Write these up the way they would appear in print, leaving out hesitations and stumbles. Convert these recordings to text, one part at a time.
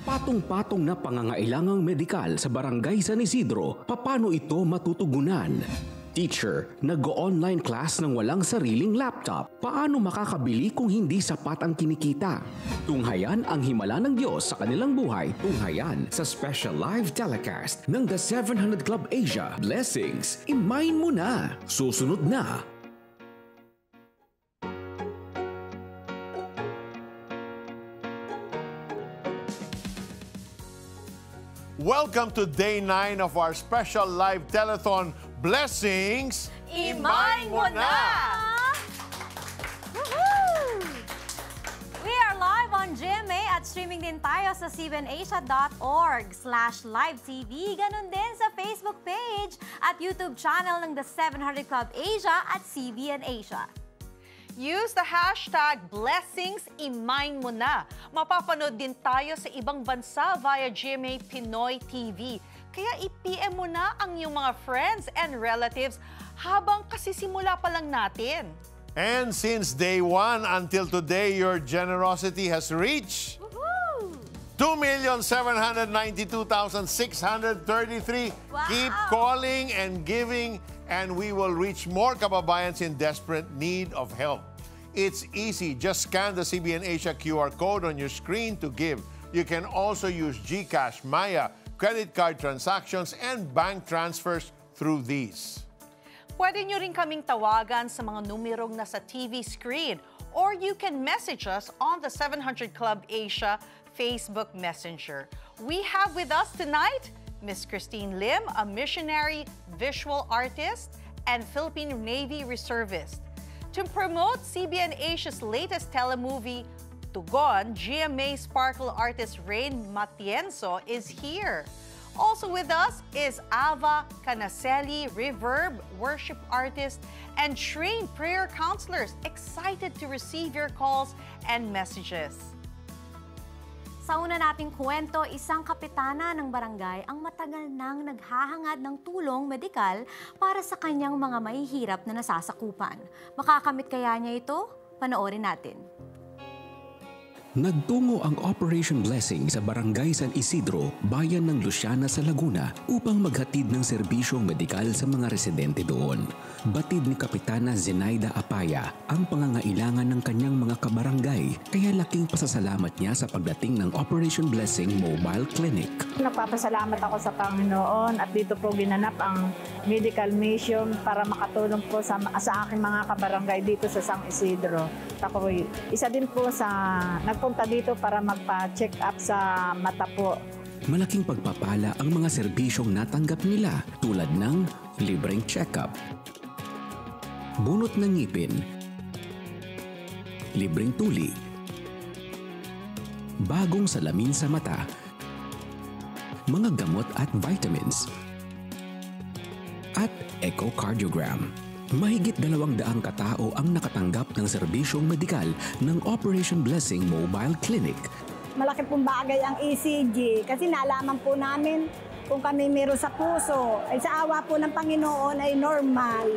Patong-patong na pangangailangang medikal sa Barangay San Isidro, paano ito matutugunan? Teacher, nag-online class ng walang sariling laptop. Paano makakabili kung hindi sapat ang kinikita? Tunghayan ang himala ng Diyos sa kanilang buhay. Tunghayan sa special live telecast ng The 700 Club Asia. Blessings, imayin mo na. Susunod na. Welcome to day 9 of our special live telethon, Blessings, Imayin mo na! Woohoo! We are live on GMA at streaming din tayo sa cbnasia.org/live-tv. Ganon din sa Facebook page at YouTube channel ng The 700 Club Asia at CBN Asia. Use the hashtag Blessings, Imayin mo na. Mapapanood din tayo sa ibang bansa via GMA Pinoy TV. Kaya i-PM mo na ang iyong mga friends and relatives habang kasisimula pa lang natin. And since day 1 until today, your generosity has reached 2,792,633. Wow. Keep calling and giving, and we will reach more kababayans in desperate need of help. It's easy. Just scan the CBN Asia QR code on your screen to give. You can also use GCash, Maya, credit card transactions, and bank transfers through these. Pwede nyo rin kaming tawagan sa mga numerong nasa TV screen, or you can message us on the 700 Club Asia Facebook Messenger. We have with us tonight Miss Christine Lim, a missionary visual artist and Philippine Navy reservist. To promote CBN Asia's latest telemovie, Tugon, GMA Sparkle artist Rain Matienzo is here. Also with us is Ava Canaceli, Reverb worship artist and trained prayer counselors, excited to receive your calls and messages. Sa una nating kwento, isang kapitana ng barangay ang matagal nang naghahangad ng tulong medikal para sa kanyang mga mahihirap na nasasakupan. Makakamit kaya niya ito? Panoorin natin. Nagtungo ang Operation Blessing sa Barangay San Isidro, bayan ng Luciana sa Laguna upang maghatid ng serbisyong medikal sa mga residente doon. Batid ni Kapitana Zenaida Apaya ang pangangailangan ng kanyang mga kabarangay, kaya laking pasasalamat niya sa pagdating ng Operation Blessing Mobile Clinic. Nagpapasalamat ako sa Panginoon at dito po ginanap ang medical mission para makatulong po sa aking mga kabarangay dito sa San Isidro. Ako isa din po sa nagpunta dito para magpa-check up sa mata po. Malaking pagpapala ang mga serbisyong natanggap nila tulad ng libreng check-up, bunot ng ngipin, libreng tuli, bagong salamin sa mata, mga gamot at vitamins, at echocardiogram. Mahigit 200 katao ang nakatanggap ng serbisyong medikal ng Operation Blessing Mobile Clinic. Malaki pong bagay ang ECG kasi nalaman po namin kung kami meron sa puso. Ay sa awa po ng Panginoon ay normal.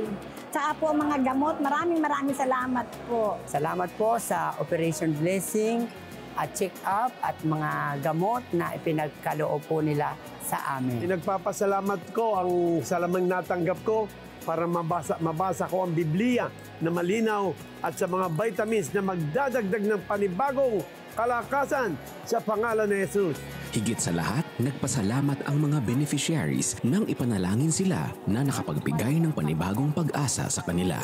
Tsaka po ang mga gamot, maraming salamat po. Salamat po sa Operation Blessing at check-up at mga gamot na ipinagkaloob po nila sa amin. Pinagpapasalamat ko ang salamang natanggap ko para mabasa ko ang Biblia na malinaw at sa mga vitamins na magdadagdag ng panibagong kalakasan sa pangalan ni Jesus. Higit sa lahat, nagpasalamat ang mga beneficiaries nang ipanalangin sila na nakapagbigay ng panibagong pag-asa sa kanila.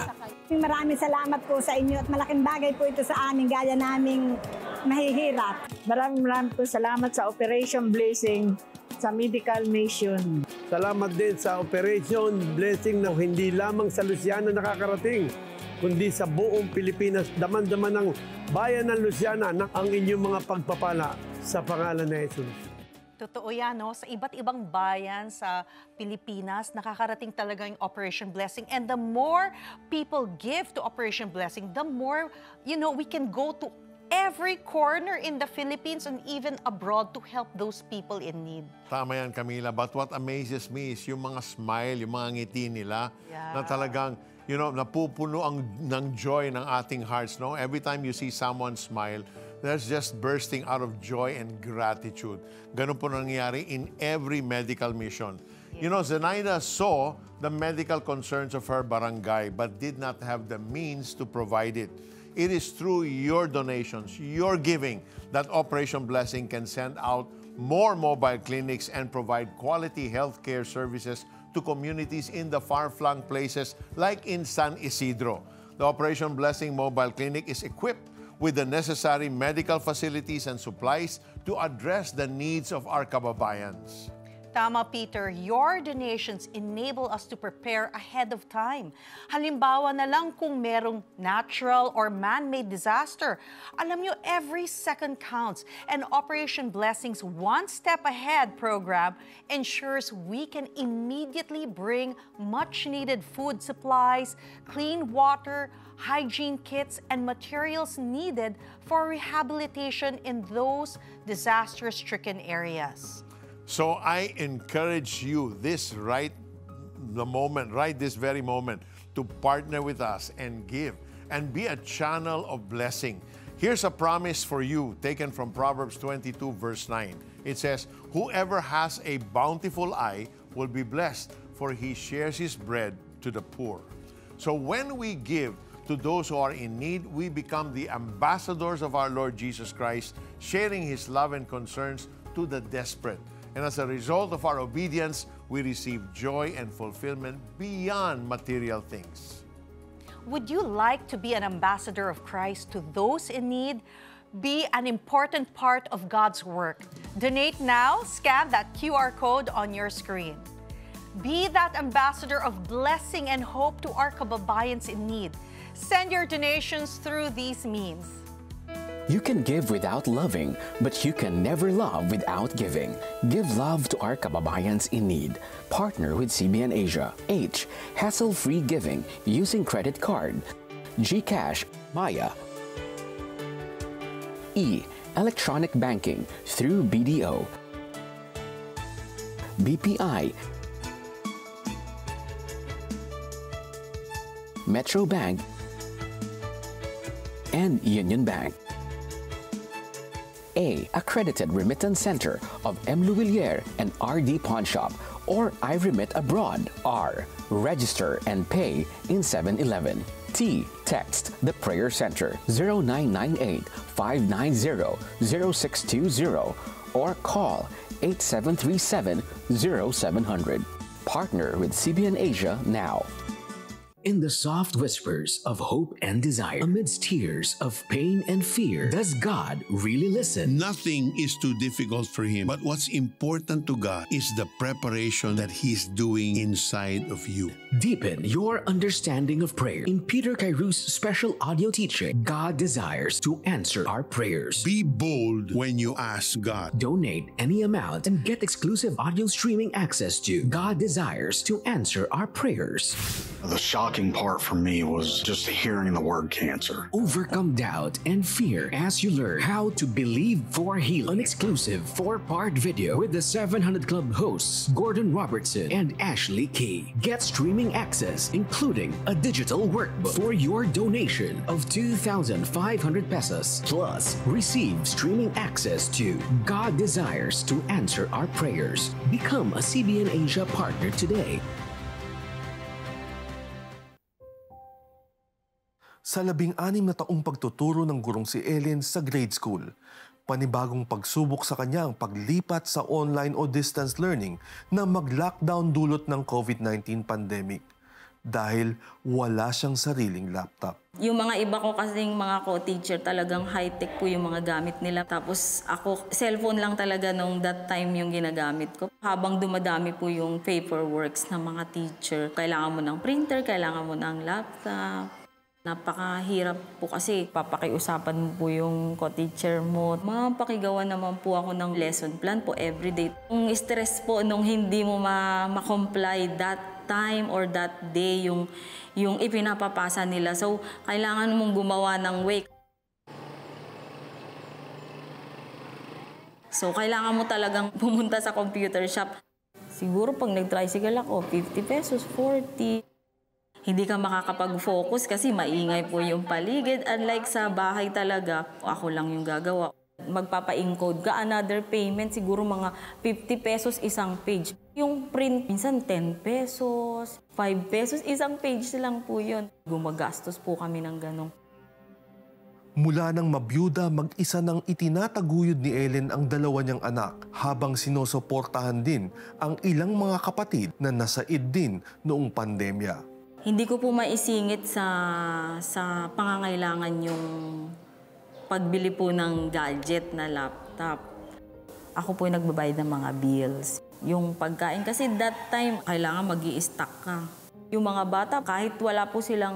Maraming salamat po sa inyo at malaking bagay po ito sa amin gaya naming mahihirap. Maraming po salamat sa Operation Blessing sa medical mission. Salamat din sa Operation Blessing na hindi lamang sa Luciana nakakarating, kundi sa buong Pilipinas, daman-daman ng bayan ng Luciana na ang inyong mga pagpapala sa pangalan ni Jesus. Totoo yan, no? Sa iba't ibang bayan sa Pilipinas, nakakarating talaga yung Operation Blessing. And the more people give to Operation Blessing, the more, we can go to every corner in the Philippines and even abroad to help those people in need. Tama yan, Camila. But what amazes me is yung mga smile, yung mga ngiti nila na talagang, napupuno ng joy ng ating hearts. No? Every time you see someone smile, That's just bursting out of joy and gratitude. Ganun po nangyayari in every medical mission. You know, Zenaida saw the medical concerns of her barangay but did not have the means to provide it. It is through your donations, your giving, that Operation Blessing can send out more mobile clinics and provide quality healthcare services to communities in the far-flung places like in San Isidro. The Operation Blessing Mobile Clinic is equipped with the necessary medical facilities and supplies to address the needs of our kababayans. Tama, Peter. Your donations enable us to prepare ahead of time. Halimbawa na lang kung merong natural or man-made disaster. Alam nyo, every second counts. And Operation Blessing's One Step Ahead program ensures we can immediately bring much-needed food supplies, clean water, hygiene kits, and materials needed for rehabilitation in those disaster-stricken areas. So I encourage you this very moment, to partner with us and give and be a channel of blessing. Here's a promise for you taken from Proverbs 22 verse 9. It says, "Whoever has a bountiful eye will be blessed, for he shares his bread to the poor." So when we give to those who are in need, we become the ambassadors of our Lord Jesus Christ, sharing his love and concerns to the desperate. And as a result of our obedience, we receive joy and fulfillment beyond material things. Would you like to be an ambassador of Christ to those in need? Be an important part of God's work. Donate now. Scan that QR code on your screen. Be that ambassador of blessing and hope to our kababayans in need. Send your donations through these means. You can give without loving, but you can never love without giving. Give love to our kababayans in need. Partner with CBN Asia. H. Hassle-free giving using credit card. GCash, Maya. E. Electronic banking through BDO. BPI. Metro Bank. And Union Bank. A. Accredited Remittance Center of M. Luwilier and RD Pawn Shop, or I Remit Abroad. R. Register and pay in 7-Eleven. T. Text the Prayer Center 0998-590-0620 or call 8737-0700. Partner with CBN Asia now. In the soft whispers of hope and desire, amidst tears of pain and fear, does God really listen? Nothing is too difficult for Him. But what's important to God is the preparation that He's doing inside of you. Deepen your understanding of prayer. In Peter Kairou's special audio teaching, God desires to answer our prayers. Be bold when you ask God. Donate any amount and get exclusive audio streaming access to God Desires to Answer Our Prayers. The shocking part for me was just hearing the word cancer. Overcome doubt and fear as you learn how to believe for healing. An exclusive 4-part video with the 700 Club hosts Gordon Robertson and Ashley Key. Get streaming access, including a digital workbook for your donation of 2,500 pesos. Plus, receive streaming access to God Desires to Answer Our Prayers. Become a CBN Asia partner today. Sa 16 na taong pagtuturo ng gurong si Ellen sa grade school, panibagong pagsubok sa kanya ang paglipat sa online o distance learning na mag-lockdown dulot ng COVID-19 pandemic dahil wala siyang sariling laptop. Yung mga iba ko kasing mga co-teacher talagang high-tech po yung mga gamit nila. Tapos ako, cellphone lang talaga nung that time yung ginagamit ko. Habang dumadami po yung paperworks ng mga teacher, kailangan mo ng printer, kailangan mo ng laptop. Napakahirap po kasi papakiusapan mo po yung co-teacher mo. Mapakigawan naman po ako ng lesson plan po everyday. Yung stress po nung hindi mo ma-comply that time or that day yung ipinapapasa nila. So, kailangan mong gumawa ng way. So, kailangan mo talagang pumunta sa computer shop. Siguro pag nag-tricycle ako, 50 pesos, 40. Hindi ka makakapag-focus kasi maingay po yung paligid. Unlike sa bahay talaga, ako lang yung gagawa. Magpapa-encode ka, another payment, siguro mga 50 pesos isang page. Yung print, minsan 10 pesos, 5 pesos, isang page lang po yun. Gumagastos po kami ng ganong. Mula nang mabiyuda, mag-isa nang itinataguyod ni Ellen ang dalawa niyang anak habang sinusuportahan din ang ilang mga kapatid na nasaid din noong pandemya. Hindi ko po maisingit sa pangangailangan yung pagbili po ng gadget na laptop. Ako po yung nagbabayad ng mga bills. Yung pagkain kasi that time, kailangan mag-i-stock ka. Yung mga bata, kahit wala po silang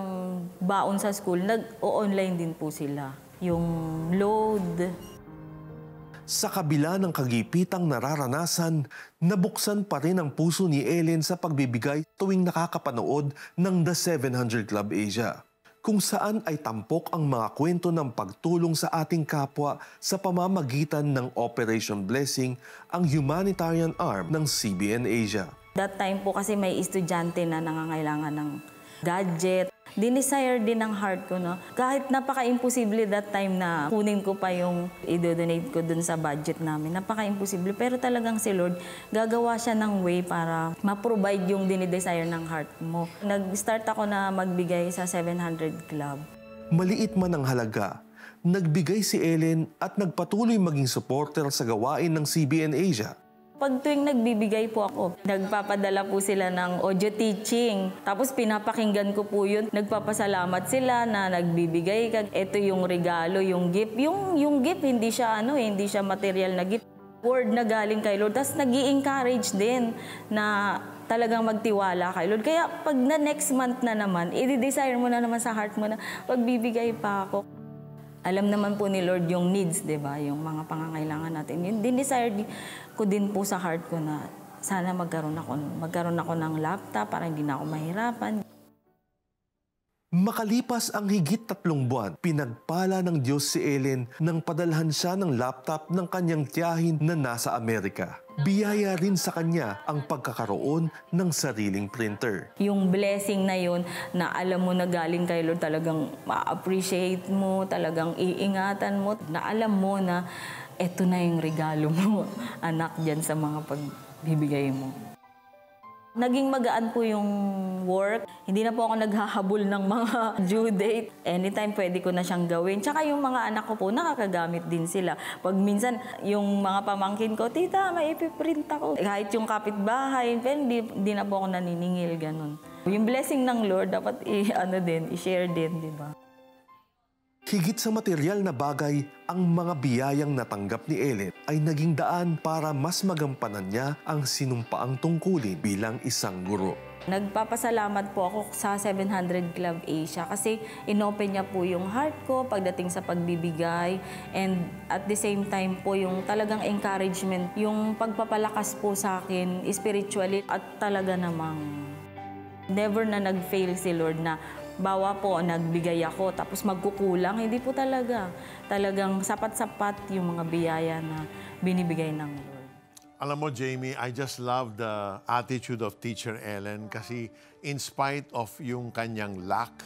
baon sa school, nag-o-online din po sila. Yung load. Sa kabila ng kagipitang nararanasan, nabuksan pa rin ang puso ni Ellen sa pagbibigay tuwing nakakapanood ng The 700 Club Asia, kung saan ay tampok ang mga kwento ng pagtulong sa ating kapwa sa pamamagitan ng Operation Blessing, ang humanitarian arm ng CBN Asia. That time po kasi may estudyante na nangangailangan ng gadget. Dinesire din ng heart ko, no? Kahit napaka-imposible that time na kunin ko pa yung i-donate ko dun sa budget namin. Napaka-imposible. Pero talagang si Lord, gagawa siya ng way para ma-provide yung dinidesire ng heart mo. Nag-start ako na magbigay sa 700 Club. Maliit man ang halaga, nagbigay si Ellen at nagpatuloy maging supporter sa gawain ng CBN Asia. Pag tuwing nagbibigay po ako, nagpapadala po sila ng audio teaching. Tapos pinapakinggan ko po yun. Nagpapasalamat sila na nagbibigay ka. Ito yung regalo, yung gift. Yung gift, hindi siya material na gift. Word na galing kay Lord. Tapos nag-i-encourage din na talagang magtiwala kay Lord. Kaya pag na next month na naman, i-desire mo na naman sa heart mo na magbibigay pa ako. Alam naman po ni Lord yung needs, di ba? Yung mga pangangailangan natin. Yung dinesire ko din po sa heart ko na sana magkaroon ako ng laptop para hindi na ako mahirapan. Makalipas ang higit 3 buwan, pinagpala ng Diyos si Ellen nang padalhan siya ng laptop ng kanyang tiyahin na nasa Amerika. Biyaya rin sa kanya ang pagkakaroon ng sariling printer. Yung blessing na yun, na alam mo na galing kay Lord, talagang ma-appreciate mo, talagang iingatan mo, na alam mo na eto na yung regalo mo, anak, dyan sa mga pagbibigay mo. Naging magaan po yung work. Hindi na po ako naghahabol ng mga due date. Anytime pwede ko na siyang gawin. Tsaka yung mga anak ko po, nakakagamit din sila. Pag minsan, yung mga pamangkin ko, tita, may ipiprint ako. Kahit yung kapitbahay, hindi na po ako naniningil, ganun. Yung blessing ng Lord, dapat i-share din, di ba? Higit sa material na bagay, ang mga biyayang natanggap ni Ellen ay naging daan para mas magampanan niya ang sinumpaang tungkulin bilang isang guro. Nagpapasalamat po ako sa 700 Club Asia kasi inopen niya po yung heart ko pagdating sa pagbibigay, and at the same time po yung talagang encouragement, yung pagpapalakas po sa akin spiritually, at talaga namang never na nag-fail si Lord na bawa po, nagbigay ako, tapos magkukulang. Hindi po talaga. Talagang sapat-sapat yung mga biyaya na binibigay ng Lord. Alam mo, Jamie, I just love the attitude of Teacher Ellen kasi in spite of yung kanyang lack,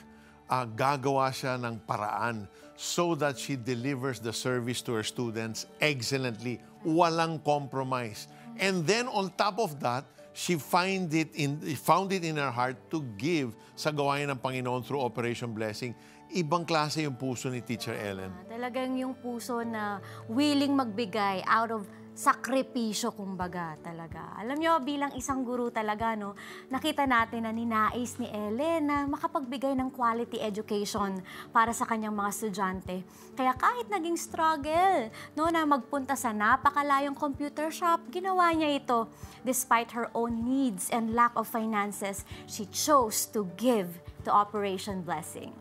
gagawa siya ng paraan so that she delivers the service to her students excellently, walang compromise. And then on top of that, she found it in her heart to give sa gawain ng Panginoon through Operation Blessing. Ibang klase yung puso ni Teacher Ellen. Talagang yung puso na willing magbigay out of sakripisyo, kumbaga, talaga. Alam nyo, bilang isang guru talaga, no, nakita natin na ninais ni Ellen na makapagbigay ng quality education para sa kanyang mga estudyante. Kaya kahit naging struggle, no, na magpunta sa napakalayong computer shop, ginawa niya ito. Despite her own needs and lack of finances, she chose to give to Operation Blessing.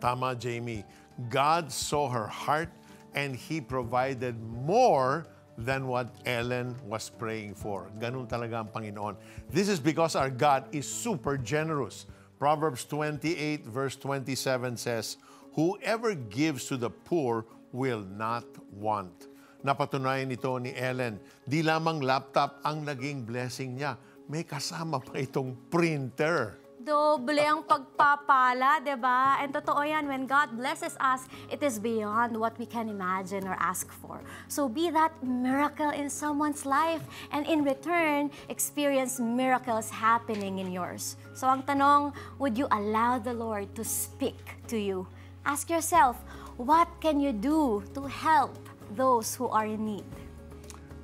Tama, Jamie. God saw her heart and He provided more than what Ellen was praying for. Ganun talaga ang Panginoon. This is because our God is super generous. Proverbs 28 verse 27 says, "Whoever gives to the poor will not want." Napatunayan ito ni Ellen. Di lamang laptop ang naging blessing niya. May kasama pa itong printer. Doble ang pagpapala, diba? And totoo yan, when God blesses us, it is beyond what we can imagine or ask for. So be that miracle in someone's life, and in return, experience miracles happening in yours. So ang tanong, would you allow the Lord to speak to you? Ask yourself, what can you do to help those who are in need?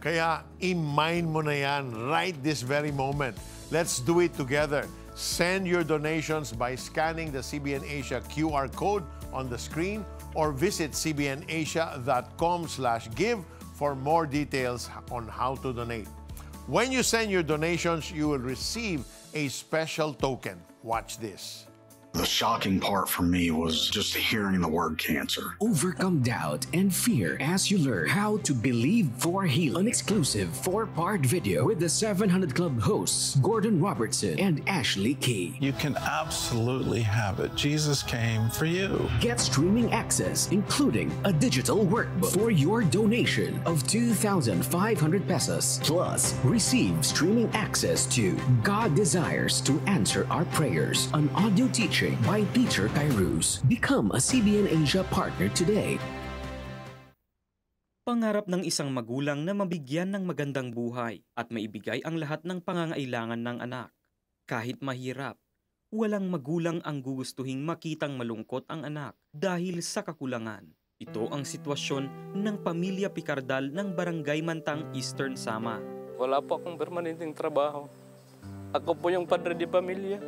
Kaya in-mind mo na yan right this very moment. Let's do it together. Send your donations by scanning the CBN Asia QR code on the screen or visit cbnasia.com/give for more details on how to donate. When you send your donations, you will receive a special token. Watch this. The shocking part for me was just hearing the word cancer. Overcome doubt and fear as you learn how to believe for healing. An exclusive 4-part video with the 700 Club hosts Gordon Robertson and Ashley Key. You can absolutely have it. Jesus came for you. Get streaming access, including a digital workbook for your donation of 2,500 pesos. Plus, receive streaming access to God Desires to Answer Our Prayers, an audio teaching by Teacher Kairos. Become a CBN Asia partner today. Pangarap ng isang magulang na mabigyan ng magandang buhay at maibigay ang lahat ng pangangailangan ng anak. Kahit mahirap, walang magulang ang gugustuhing makitang malungkot ang anak dahil sa kakulangan. Ito ang sitwasyon ng pamilya Picardal ng Barangay Mantang, Eastern Samar. Wala po akong permanenteng trabaho. Ako po yung padre di pamilya.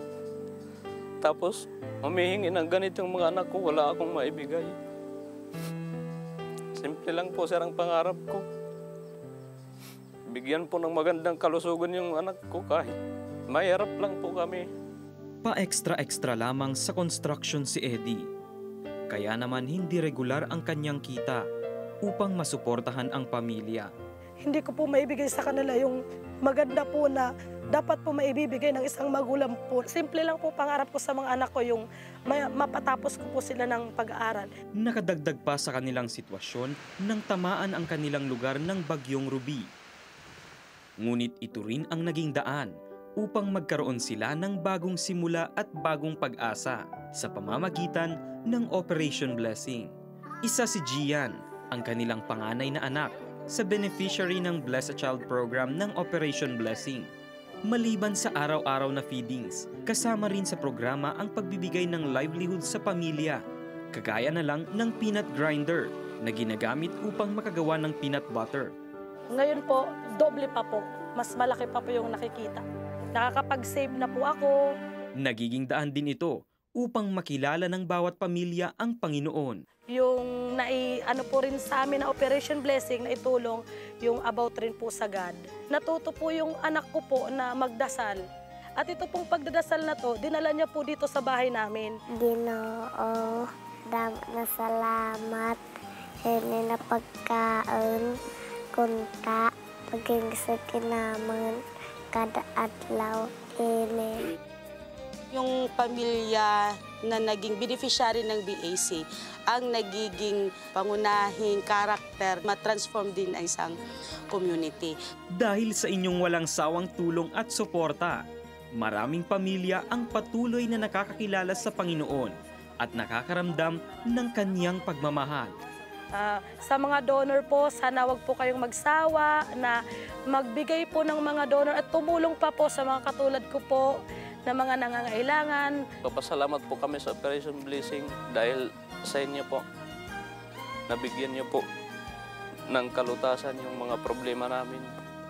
Tapos, humihingi ng ganitong mga anak ko, wala akong maibigay. Simple lang po, sir, ang pangarap ko. Bigyan po ng magandang kalusugan yung anak ko kahit mahirap lang po kami. Pa-extra-extra lamang sa construction si Eddie. Kaya naman hindi regular ang kanyang kita upang masuportahan ang pamilya. Hindi ko po maibigay sa kanila yung maganda po na dapat po maibibigay ng isang magulang po. Simple lang po pangarap ko sa mga anak ko yung mapatapos ko po sila ng pag-aaral. Nakadagdag pa sa kanilang sitwasyon nang tamaan ang kanilang lugar ng Bagyong Ruby. Ngunit ito rin ang naging daan upang magkaroon sila ng bagong simula at bagong pag-asa sa pamamagitan ng Operation Blessing. Isa si Gian, ang kanilang panganay na anak, sa beneficiary ng Bless a Child program ng Operation Blessing. Maliban sa araw-araw na feedings, kasama rin sa programa ang pagbibigay ng livelihood sa pamilya, kagaya na lang ng peanut grinder na ginagamit upang makagawa ng peanut butter. Ngayon po, doble pa po. Mas malaki pa po yung nakikita. Nakakapag-save na po ako. Nagiging daan din ito upang makilala ng bawat pamilya ang Panginoon. Yung ano po rin sa amin na Operation Blessing na itulong, yung about rin po sa God. Natuto po yung anak ko po na magdasal. At ito pong pagdadasal na to, dinala niya po dito sa bahay namin. Ginoo, na salamat. Hindi na pagkaon, kunta, paging sa kinamang kada adlaw ini. Yung pamilya na naging beneficiary ng BAC ang nagiging pangunahing karakter, matransform din ang isang community. Dahil sa inyong walang sawang tulong at suporta, maraming pamilya ang patuloy na nakakakilala sa Panginoon at nakakaramdam ng kanyang pagmamahal. Sa mga donor po, sana wag po kayong magsawa na magbigay po ng mga donor at tumulong pa po sa mga katulad ko po na mga nangangailangan. Papasalamat po kami sa Operation Blessing dahil sa inyo po. Nabigyan niyo po ng kalutasan yung mga problema namin.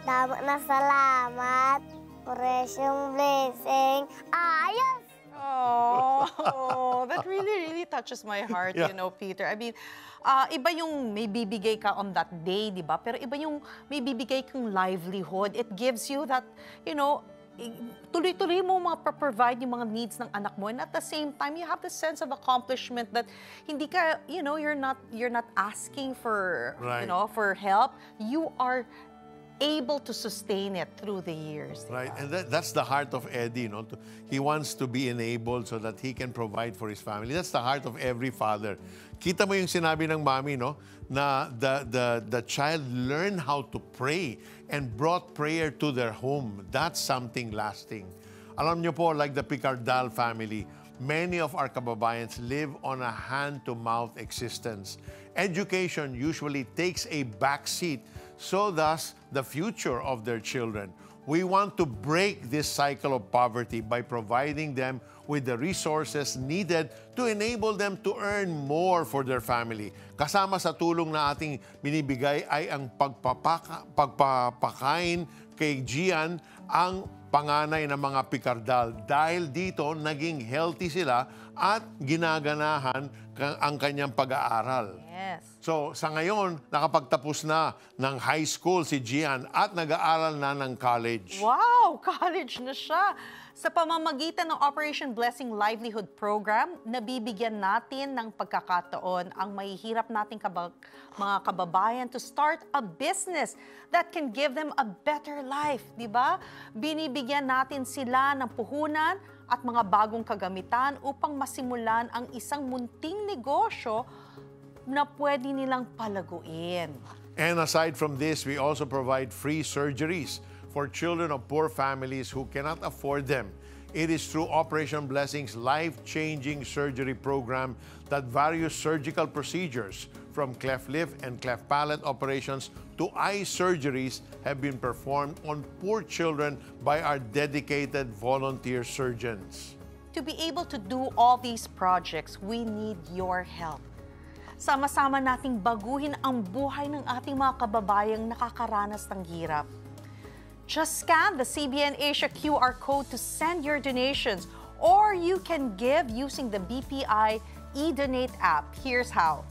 Dapat na salamat. Operation Blessing. Ayos! Oh, that really touches my heart, Yeah. you know, Peter. I mean, iba yung may bibigay ka on that day, di ba? Pero iba yung may bibigay kang livelihood. It gives you that, you know, tuloy-tuloy mo provide yung mga needs ng anak mo, and at the same time you have the sense of accomplishment that hindi ka, you know, you're not asking for, Right. you know, for help. You are able to sustain it through the years. Right, and that's the heart of Eddie, you know. He wants to be enabled so that he can provide for his family. That's the heart of every father. Kita mo yung sinabi ng mami, no, na the child learned how to pray and brought prayer to their home. That's something lasting. Alam nyo po, like the Picardal family, many of our kababayans live on a hand-to-mouth existence. Education usually takes a backseat, so thus the future of their children. We want to break this cycle of poverty by providing them with the resources needed to enable them to earn more for their family. Kasama sa tulong na ating binibigay ay ang pagpapakain kay Gian, ang panganay ng mga Picardal. Dahil dito, naging healthy sila at ginaganahan ang kanyang pag-aaral. Yes. So, sa ngayon, nakapagtapos na ng high school si Gian at nag-aaral na ng college. Wow! College na siya! Sa pamamagitan ng Operation Blessing Livelihood Program, nabibigyan natin ng pagkakataon ang mahihirap nating mga kababayan to start a business that can give them a better life, di ba? Binibigyan natin sila ng puhunan at mga bagong kagamitan upang masimulan ang isang munting negosyo na pwede nilang palaguin. And aside from this, we also provide free surgeries for children of poor families who cannot afford them. It is through Operation Blessing's life-changing surgery program that various surgical procedures, from cleft lip and cleft palate operations to eye surgeries, have been performed on poor children by our dedicated volunteer surgeons. To be able to do all these projects, we need your help. Sama-sama nating baguhin ang buhay ng ating mga kababayang nakakaranas ng hirap. Just scan the CBN Asia QR code to send your donations, or you can give using the BPI eDonate app. Here's how.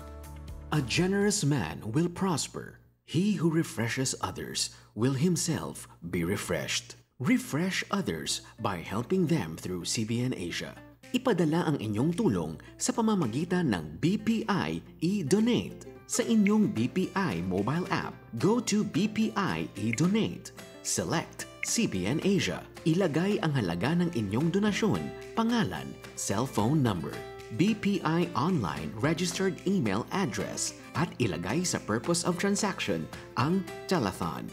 A generous man will prosper. He who refreshes others will himself be refreshed. Refresh others by helping them through CBN Asia. Ipadala ang inyong tulong sa pamamagitan ng BPI eDonate. Sa inyong BPI mobile app, go to BPI eDonate. Select CBN Asia. Ilagay ang halaga ng inyong donasyon, pangalan, cellphone number, BPI online registered email address at ilagay sa purpose of transaction ang telethon.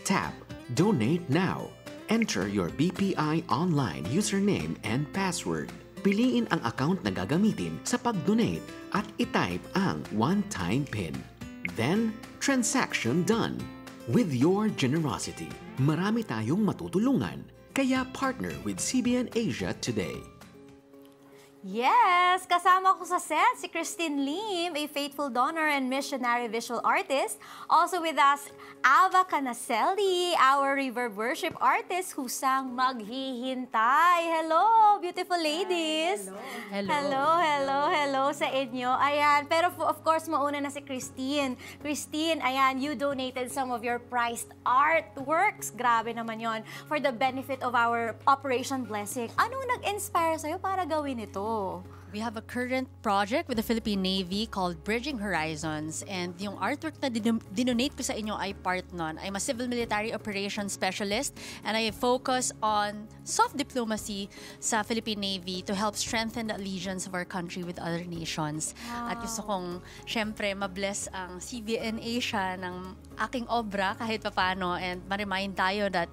Tap Donate Now. Enter your BPI online username and password. Piliin ang account na gagamitin sa pag-donate at itype ang one-time PIN. Then, transaction done. With your generosity, marami tayong matutulungan. Kaya partner with CBN Asia today. Yes! Kasama ko sa set si Christine Lim, a faithful donor and missionary visual artist. Also with us, Ava Canacelli, our reverb worship artist who sang Maghihintay. Hello, beautiful ladies! Hello sa inyo. Ayan, pero of course, mauna na si Christine. Christine, ayan, you donated some of your prized artworks. Grabe naman yon, for the benefit of our Operation Blessing. Anong nag-inspire sa'yo para gawin ito? We have a current project with the Philippine Navy called Bridging Horizons, and yung artwork na dinonate ko sa inyo ay part nun. I'm a civil military operations specialist and I focus on soft diplomacy sa Philippine Navy to help strengthen the allegiance of our country with other nations. Wow. At gusto kong syempre mabless ang CBN Asia ng aking obra kahit papano, and ma-remind tayo that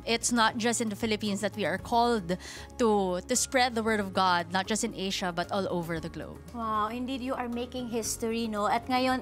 it's not just in the Philippines that we are called to spread the word of God, not just in Asia but all over the globe. Wow, indeed you are making history, no? At ngayon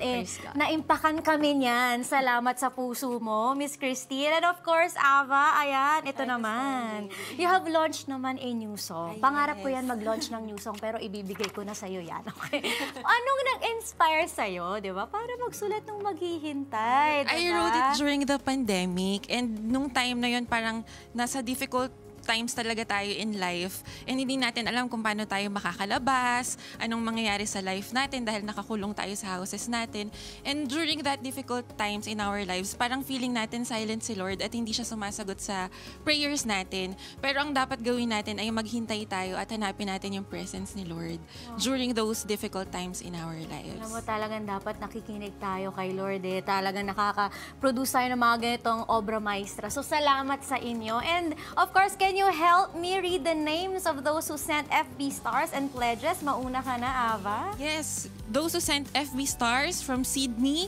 naimpakan kami niyan. Salamat sa puso mo, Miss Christine. And of course, Ava, ayan, ito naman. You have launched naman a new song. Pangarap ko yan mag-launch ng new song, pero ibibigay ko na sa'yo yan, okay? Anong nag-inspire sa'yo, di ba? Para magsulat ng Maghihintay, diba? I wrote it during the pandemic, and nung time na yun parang nasa difficult times talaga tayo in life, and hindi natin alam kung paano tayo makakalabas, anong mangyayari sa life natin dahil nakakulong tayo sa houses natin. And during that difficult times in our lives, parang feeling natin silent si Lord at hindi siya sumasagot sa prayers natin. Pero ang dapat gawin natin ay maghintay tayo at hanapin natin yung presence ni Lord during those difficult times in our lives. Alam mo, talagang dapat nakikinig tayo kay Lord eh. Talagang nakaka-produce tayo ng mga ganitong obra maestra. So salamat sa inyo. And of course, can you help me read the names of those who sent FB stars and pledges? Mauna ka na, Ava. Yes, those who sent FB stars from Sydney,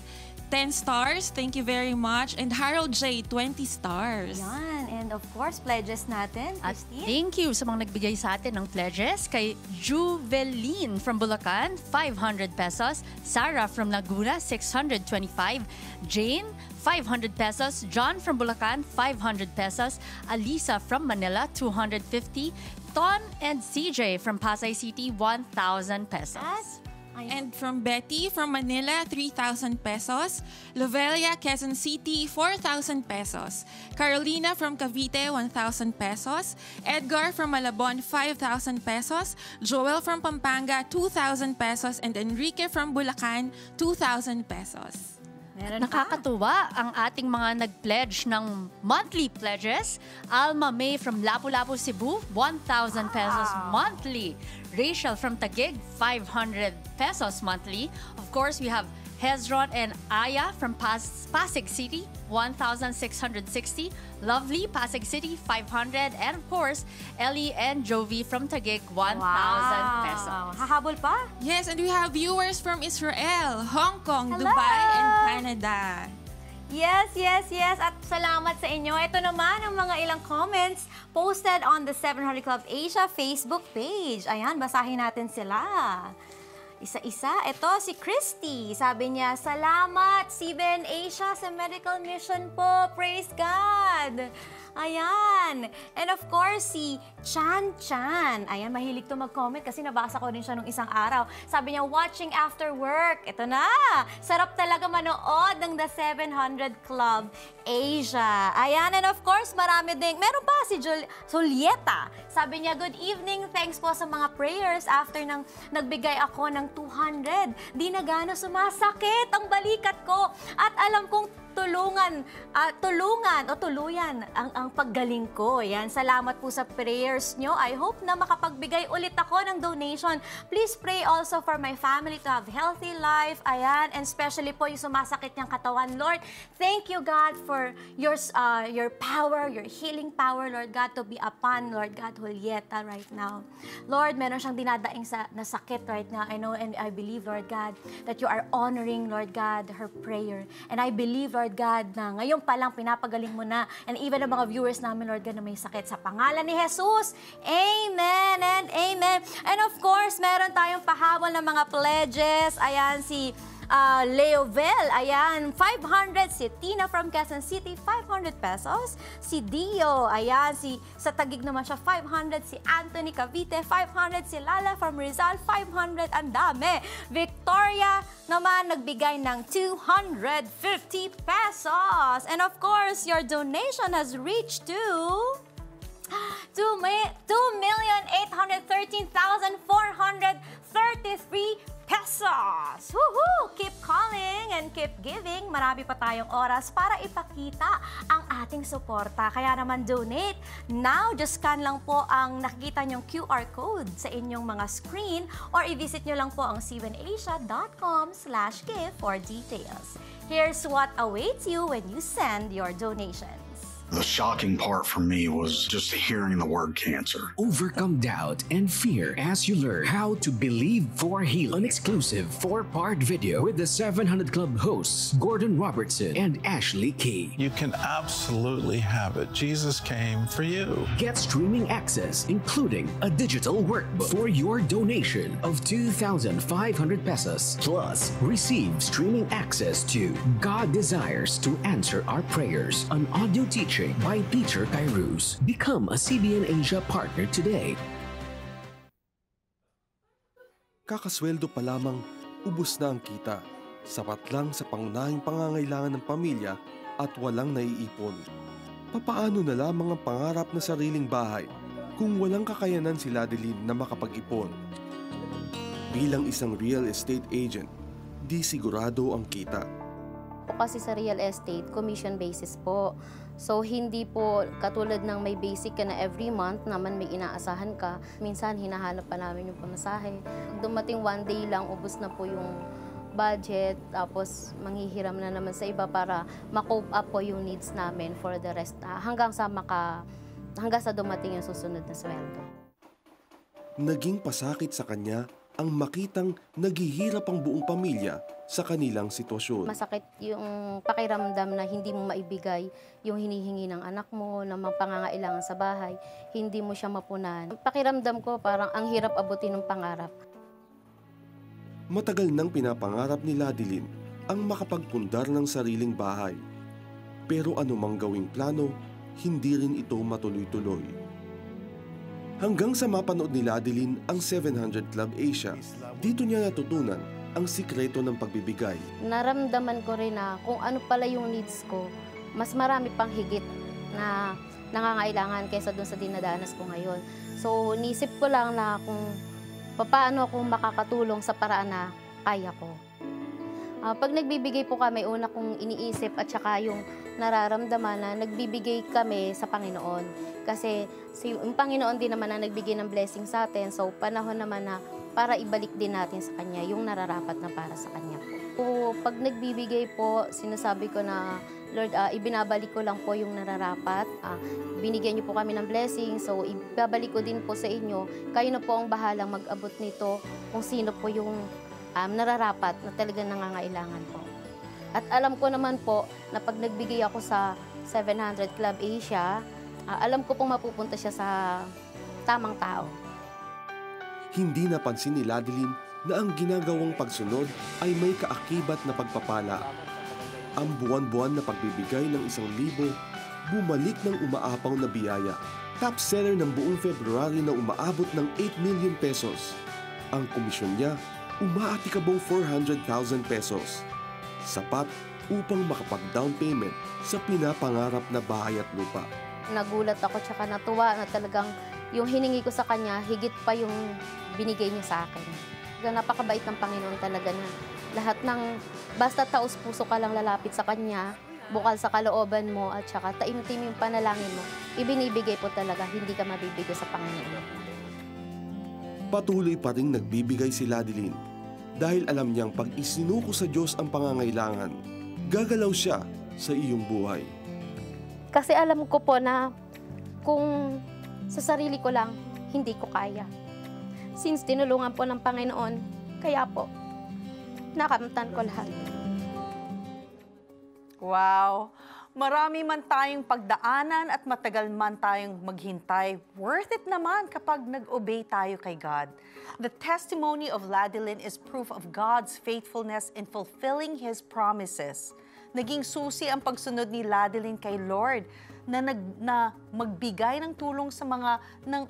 10 stars. Thank you very much. And Harold J, 20 stars. Yan. And of course, pledges natin, At Christine. thank you sa mga nagbigay sa atin ng pledges. Kay Juveline from Bulacan, 500 pesos. Sarah from Laguna, 625. Jane, 500 pesos. John from Bulacan, 500 pesos. Alisa from Manila, 250. Ton and CJ from Pasay City, 1,000 pesos. And from Betty from Manila, 3,000 pesos. Lovelia, Quezon City, 4,000 pesos. Carolina from Cavite, 1,000 pesos. Edgar from Malabon, 5,000 pesos. Joel from Pampanga, 2,000 pesos. And Enrique from Bulacan, 2,000 pesos. Nakakatuwa ang ating mga nag-pledge ng monthly pledges. Alma May from Lapu-Lapu, Cebu, 1,000 pesos monthly. Rachel from Taguig, 500 pesos monthly. Of course, we have Hezron and Aya from Pasig City, 1,660. Lovely, Pasig City, 500. And of course, Ellie and Jovi from Taguig, 1,000 pesos. Hahabol pa? Yes, and we have viewers from Israel, Hong Kong, Dubai, and Canada. Yes, yes, yes. At salamat sa inyo. Ito naman ang mga ilang comments posted on the 700 Club Asia Facebook page. Ayan, basahin natin sila. Isa-isa. Ito, si Christy. Sabi niya, salamat, CBN Asia, sa medical mission po. Praise God. Ayan. And of course, si Chan Chan. Ayan, mahilig to mag-comment kasi nabasa ko rin siya nung isang araw. Sabi niya, watching after work. Ito na. Sarap talaga manood ng The 700 Club Asia. Ayan, and of course, marami ding. Meron pa si Julieta. Sabi niya, good evening. Thanks po sa mga prayers after nang nagbigay ako ng 200. Di na gano'n sumasakit ang balikat ko. At alam kong tuluyan ang paggaling ko. Yan, salamat po sa prayers nyo. I hope na makapagbigay ulit ako ng donation. Please pray also for my family to have healthy life. Ayan, and especially po yung sumasakit niyang katawan. Lord, thank you God for your power, your healing power, Lord God, to be upon, Lord God, Julieta right now. Lord, meron siyang dinadaing na sakit right now. I know and I believe, Lord God, that you are honoring, Lord God, her prayer. And I believe, Lord God, na ngayon pa lang pinapagaling mo na. And even ang mga viewers namin, Lord God, na may sakit. Sa pangalan ni Jesus, amen and amen. And of course, meron tayong pahabol ng mga pledges. Ayan, si Leovel, ayan, 500. Si Tina from Quezon City, 500 pesos. Si Dio, ayan, sa Taguig naman siya, 500. Si Anthony Cavite, 500. Si Lala from Rizal, 500. Ang dami. Victoria naman nagbigay ng 250 pesos. And of course, your donation has reached to 2,813,433 pesos. Woohoo! Keep calling and keep giving. Marami pa tayong oras para ipakita ang ating suporta. Kaya naman donate. Now, just scan lang po ang nakikita nyong QR code sa inyong mga screen or i-visit nyo lang po ang cbnasia.com/give for details. Here's what awaits you when you send your donations. The shocking part for me was just hearing the word cancer. Overcome doubt and fear as you learn how to believe for healing. An exclusive 4-part video with the 700 Club hosts Gordon Robertson and Ashley Key. You can absolutely have it. Jesus came for you. Get streaming access, including a digital workbook for your donation of 2,500 pesos. Plus, receive streaming access to God Desires to Answer Our Prayers, an audio teaching by Peter Kairos. Become a CBN Asia partner today. Kakasweldo pa lamang, ubos na ang kita. Sapat lang sa pangunahing pangangailangan ng pamilya at walang naiipon. Papaano na lamang ang pangarap na sariling bahay kung walang kakayanan si Ladeline na makapag-ipon? Bilang isang real estate agent, di sigurado ang kita. Kasi sa real estate, commission basis po. So, hindi po katulad ng may basic ka na every month naman may inaasahan ka. Minsan, hinahanap pa namin yung pamasahe. Dumating one day lang, ubos na po yung budget. Tapos, manghihiram na naman sa iba para ma-cope up po yung needs namin for the rest. Hanggang sa dumating yung susunod na sweldo. Naging pasakit sa kanya ang makitang naghihirap ang buong pamilya sa kanilang sitwasyon. Masakit yung pakiramdam na hindi mo maibigay yung hinihingi ng anak mo, ng mga pangangailangan sa bahay, hindi mo siya mapunan. Pakiramdam ko parang ang hirap abutin ng pangarap. Matagal nang pinapangarap ni Ladilyn ang makapagpundar ng sariling bahay. Pero anumang gawing plano, hindi rin ito matuloy-tuloy. Hanggang sa mapanood ni Ladilyn ang 700 Club Asia, dito niya natutunan ang sikreto ng pagbibigay. Naramdaman ko rin na kung ano pala yung needs ko, mas marami pang higit na nangangailangan kaysa dun sa dinadanas ko ngayon. So, nisip ko lang na kung paano ako makakatulong sa paraan na kaya ko. Pag nagbibigay po kami, una kong iniisip at saka yung nararamdaman na nagbibigay kami sa Panginoon. Kasi yung Panginoon din naman na nagbigay ng blessing sa atin. So, panahon naman na para ibalik din natin sa Kanya yung nararapat na para sa Kanya po. Pag nagbibigay po, sinasabi ko na, Lord, ibinabalik ko lang po yung nararapat. Binigyan niyo po kami ng blessing, so ibabalik ko din po sa inyo. Kayo na po ang bahalang mag-abot nito kung sino po yung nararapat na talagang nangangailangan po. At alam ko naman po na pag nagbigay ako sa 700 Club Asia, alam ko pong mapupunta siya sa tamang tao. Hindi napansin ni Ladilyn na ang ginagawang pagsunod ay may kaakibat na pagpapala. Ang buwan-buwan na pagbibigay ng 1,000, bumalik ng umaapaw na biyaya. Top seller ng buong February na umaabot ng 8 million pesos. Ang komisyon niya, umaatikabong 400,000 pesos. Sapat upang makapag-down payment sa pinapangarap na bahay at lupa. Nagulat ako tsaka natuwa na talagang yung hiningi ko sa kanya, higit pa yung binigay niya sa akin. Napakabait ng Panginoon talaga na lahat ng basta taos-puso ka lang lalapit sa Kanya, bukal sa kalooban mo at saka taimtim yung panalangin mo, ibinibigay po talaga, hindi ka mabibigay sa Panginoon. Patuloy pa rin nagbibigay si Ladilyn dahil alam niyang pag isinuko sa Diyos ang pangangailangan, gagalaw siya sa iyong buhay. Kasi alam ko po na kung sa sarili ko lang, hindi ko kaya. Since tinulungan po ng Panginoon, kaya po, nakamtan ko lahat. Wow! Marami man tayong pagdaanan at matagal man tayong maghintay, worth it naman kapag nag-obey tayo kay God. The testimony of Ladilyn is proof of God's faithfulness in fulfilling His promises. Naging susi ang pagsunod ni Ladilyn kay Lord na magbigay ng tulong sa mga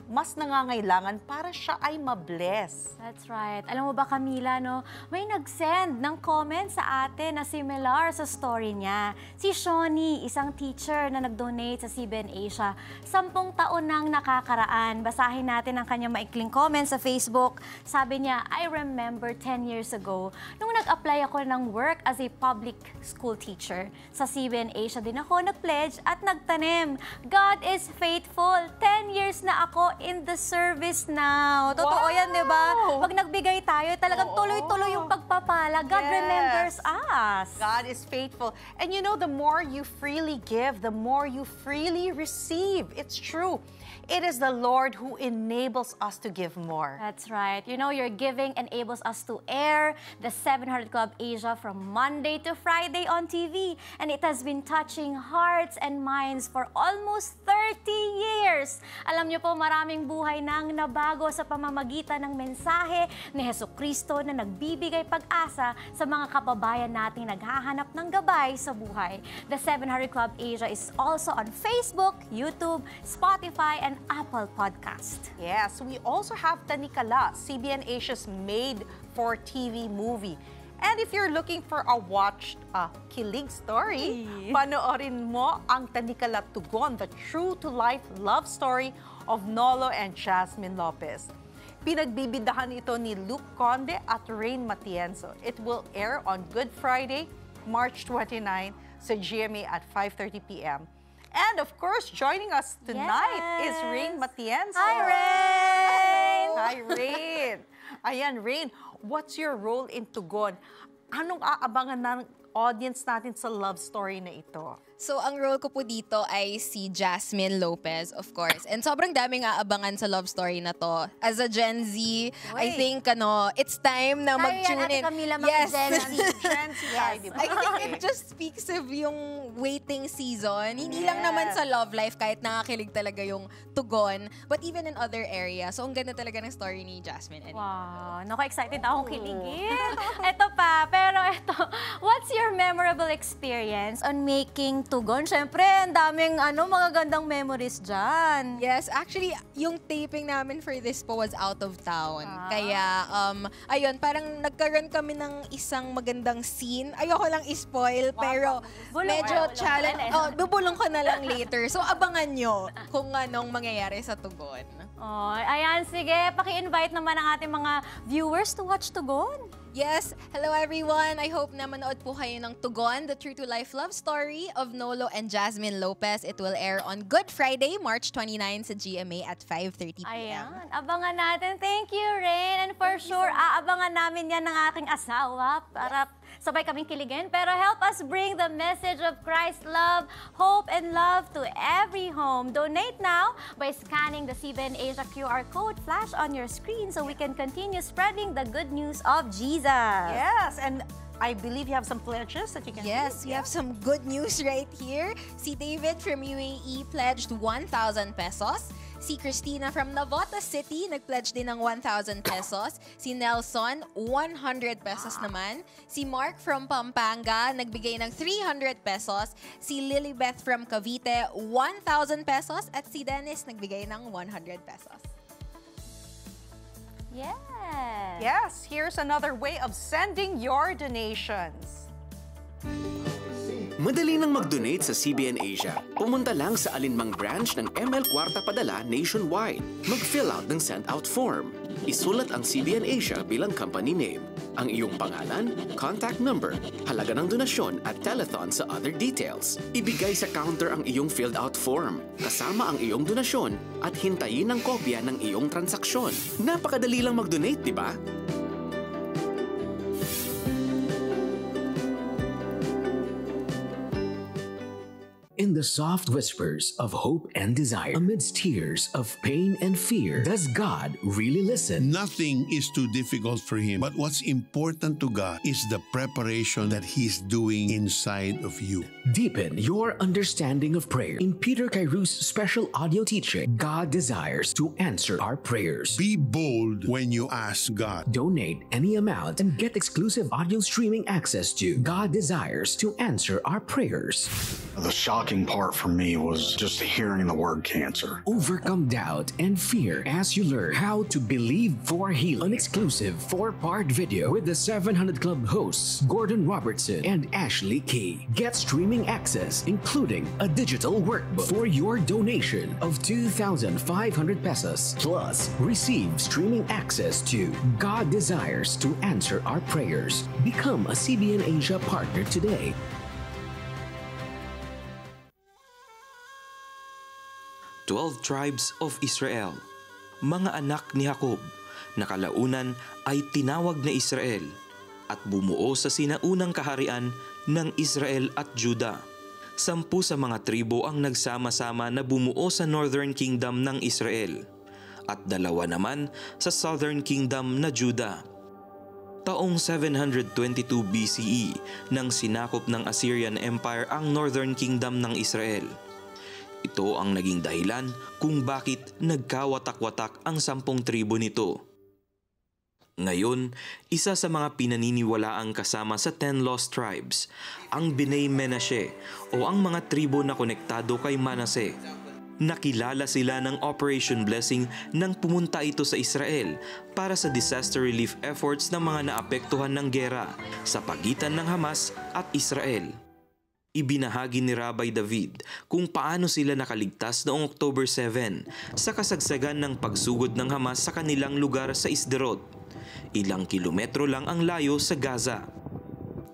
mas nangangailangan para siya ay mabless. That's right. Alam mo ba, Camila, no? May nag-send ng comment sa atin na similar sa story niya. Si Shoni, isang teacher na nag-donate sa CBN Asia. 10 taon nang nakakaraan. Basahin natin ang kanyang maikling comment sa Facebook. Sabi niya, I remember 10 years ago, nung nag-apply ako ng work as a public school teacher. Sa CBN Asia din ako nag-pledge at nagtanim. God is faithful. 10 years na ako in the service now. Totoo yan, di ba? Pag nagbigay tayo, talagang tuloy-tuloy yung pagpapala. God remembers us. God is faithful. And you know, the more you freely give, the more you freely receive. It's true. It is the Lord who enables us to give more. That's right. You know, your giving enables us to air the 700 Club Asia from Monday to Friday on TV. And it has been touching hearts and minds for almost 30 years. Alam niyo po, maraming buhay nang nabago sa pamamagitan ng mensahe ni Jesucristo na nagbibigay pag-asa sa mga kababayan nating naghahanap ng gabay sa buhay. The 700 Club Asia is also on Facebook, YouTube, Spotify, and Apple Podcast. Yes, we also have Tanikala, CBN Asia's made-for-TV movie. And if you're looking for a kilig story, panoorin mo ang Tanikala Tugon, the true-to-life love story of Nolo and Jasmine Lopez. Pinagbibidahan ito ni Luke Conde at Rain Matienzo. It will air on Good Friday, March 29 sa GMA at 5:30 p.m. And of course, joining us tonight is Rain Matienzo. Hi, Rain! Hi, Rain! Ayan, Rain, what's your role in Tugon? Anong aabangan audience natin sa love story na ito? So, ang role ko po dito ay si Jasmine Lopez, of course. And sobrang daming aabangan sa love story na to. As a Gen Z, I think, it's time na mag-tune in. Yes. Gen Z, di ba? I think it just speaks of yung waiting season. Hindi lang naman sa love life, kahit nakakilig talaga yung tugon, but even in other areas. So, ang ganda talaga ng story ni Jasmine. Wow, excited akong kiligin. Ito pa, pero what's your memorable experience on making tugon? Siyempre, ang daming mga gandang memories dyan. Yes, actually, yung taping namin for this po was out of town. Kaya, ayun, parang nagkaroon kami ng isang magandang scene. Ayoko lang i-spoil, pero medyo challenge. Bubulong ko na lang later. So, abangan nyo kung anong mangyayari sa tugon. Oh, ayan, sige. Paki-invite naman ang ating mga viewers to watch Tugon. Yes, hello everyone. I hope na manood po kayo ng Tugon, the true-to-life love story of Nolo and Jasmine Lopez. It will air on Good Friday, March 29 sa GMA at 5:30 p.m. Ayan, abangan natin. Thank you, Rain. And for sure, aabangan namin yan ng aking asawa para sabay kaming kiligin. Pero help us bring the message of Christ's love, hope, and love to every home. Donate now by scanning the CBN Asia QR code flash on your screen so we can continue spreading the good news of Jesus. Yes, and I believe you have some pledges that you can Yes, we have some good news right here. Si David from UAE pledged 1,000 pesos. Si Christina from Navotas City nag-pledge din ng 1,000 pesos. Si Nelson, 100 pesos naman. Si Mark from Pampanga nagbigay ng 300 pesos. Si Lilybeth from Cavite, 1,000 pesos. At si Dennis nagbigay ng 100 pesos. Yes, here's another way of sending your donations. Madali nang mag-donate sa CBN Asia. Pumunta lang sa alinmang branch ng ML Kwarta Padala nationwide. Mag-fill out ng send-out form. Isulat ang CBN Asia bilang company name, ang iyong pangalan, contact number, halaga ng donasyon at telethon sa other details. Ibigay sa counter ang iyong filled-out form, kasama ang iyong donasyon at hintayin ang kopya ng iyong transaksyon. Napakadali lang mag-donate, di ba? In the soft whispers of hope and desire, amidst tears of pain and fear, does God really listen? Nothing is too difficult for Him. But what's important to God is the preparation that He's doing inside of you. Deepen your understanding of prayer. In Peter Kairou's special audio teaching, God desires to answer our prayers. Be bold when you ask God. Donate any amount and get exclusive audio streaming access to God Desires to Answer Our Prayers. The shocking part for me was just hearing the word cancer. Overcome doubt and fear as you learn how to believe for healing. An exclusive 4-part video with the 700 Club hosts Gordon Robertson and Ashley Key. Get streaming access, including a digital workbook for your donation of 2,500 pesos. Plus, receive streaming access to God Desires to Answer Our Prayers. Become a CBN Asia partner today. "12 tribes of Israel, mga anak ni Jacob, na kalaunan ay tinawag na Israel at bumuo sa sinaunang kaharian ng Israel at Juda. 10 sa mga tribo ang nagsama-sama na bumuo sa Northern Kingdom ng Israel at 2 naman sa Southern Kingdom na Juda. Taong 722 BCE nang sinakop ng Assyrian Empire ang Northern Kingdom ng Israel. Ito ang naging dahilan kung bakit nagkawatak-watak ang 10 tribo nito. Ngayon, isa sa mga pinaniniwalaang kasama sa 10 lost tribes, ang Bnei Menashe o ang mga tribo na konektado kay Manase. Nakilala sila ng Operation Blessing nang pumunta ito sa Israel para sa disaster relief efforts ng mga naapektuhan ng gera sa pagitan ng Hamas at Israel. Ibinahagi ni Rabbi David kung paano sila nakaligtas noong October 7 sa kasagsagan ng pagsugod ng Hamas sa kanilang lugar sa Sderot. Ilang kilometro lang ang layo sa Gaza.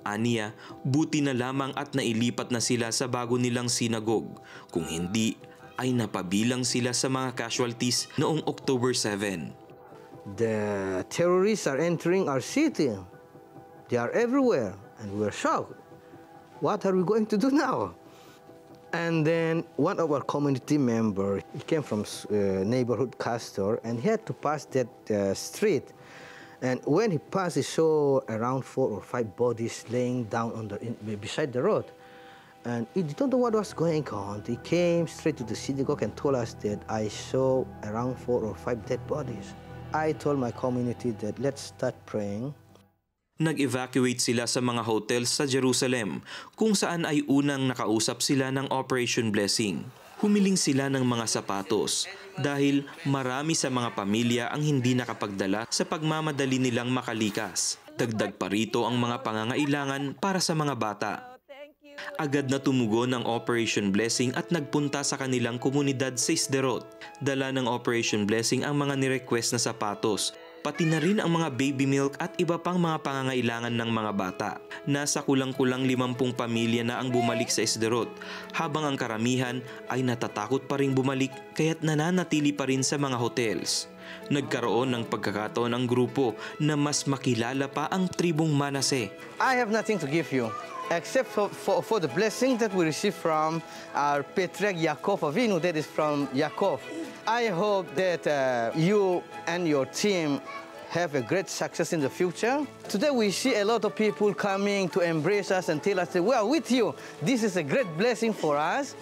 Aniya, buti na lamang at nailipat na sila sa bago nilang sinagog, kung hindi ay napabilang sila sa mga casualties noong October 7. The terrorists are entering our city. They are everywhere and we're shocked. what are we going to do now? And then one of our community members, he came from neighborhood Castor, and he had to pass that street. And when he passed, he saw around 4 or 5 bodies laying down beside the road. And he didn't know what was going on. He came straight to the synagogue and told us that I saw around 4 or 5 dead bodies. I told my community that let's start praying. Nag-evacuate sila sa mga hotels sa Jerusalem, kung saan ay unang nakausap sila ng Operation Blessing. Humiling sila ng mga sapatos dahil marami sa mga pamilya ang hindi nakapagdala sa pagmamadali nilang makalikas. Dagdag pa rito ang mga pangangailangan para sa mga bata. Agad na tumugon ang Operation Blessing at nagpunta sa kanilang komunidad sa Sderot. Dala ng Operation Blessing ang mga ni-request na sapatos, pati na rin ang mga baby milk at iba pang mga pangangailangan ng mga bata. Nasa kulang-kulang 50 pamilya na ang bumalik sa Sderot, habang ang karamihan ay natatakot pa rin bumalik kaya't nananatili pa rin sa mga hotels. Nagkaroon ng pagkakataon ang grupo na mas makilala pa ang tribong Manase. I have nothing to give you except for the blessing that we receive from our patriarch Yaakov Avinu, that is from Yaakov. I hope that you and your team have a great success in the future. Today we see a lot of people coming to embrace us and tell us that we are with you. This is a great blessing for us.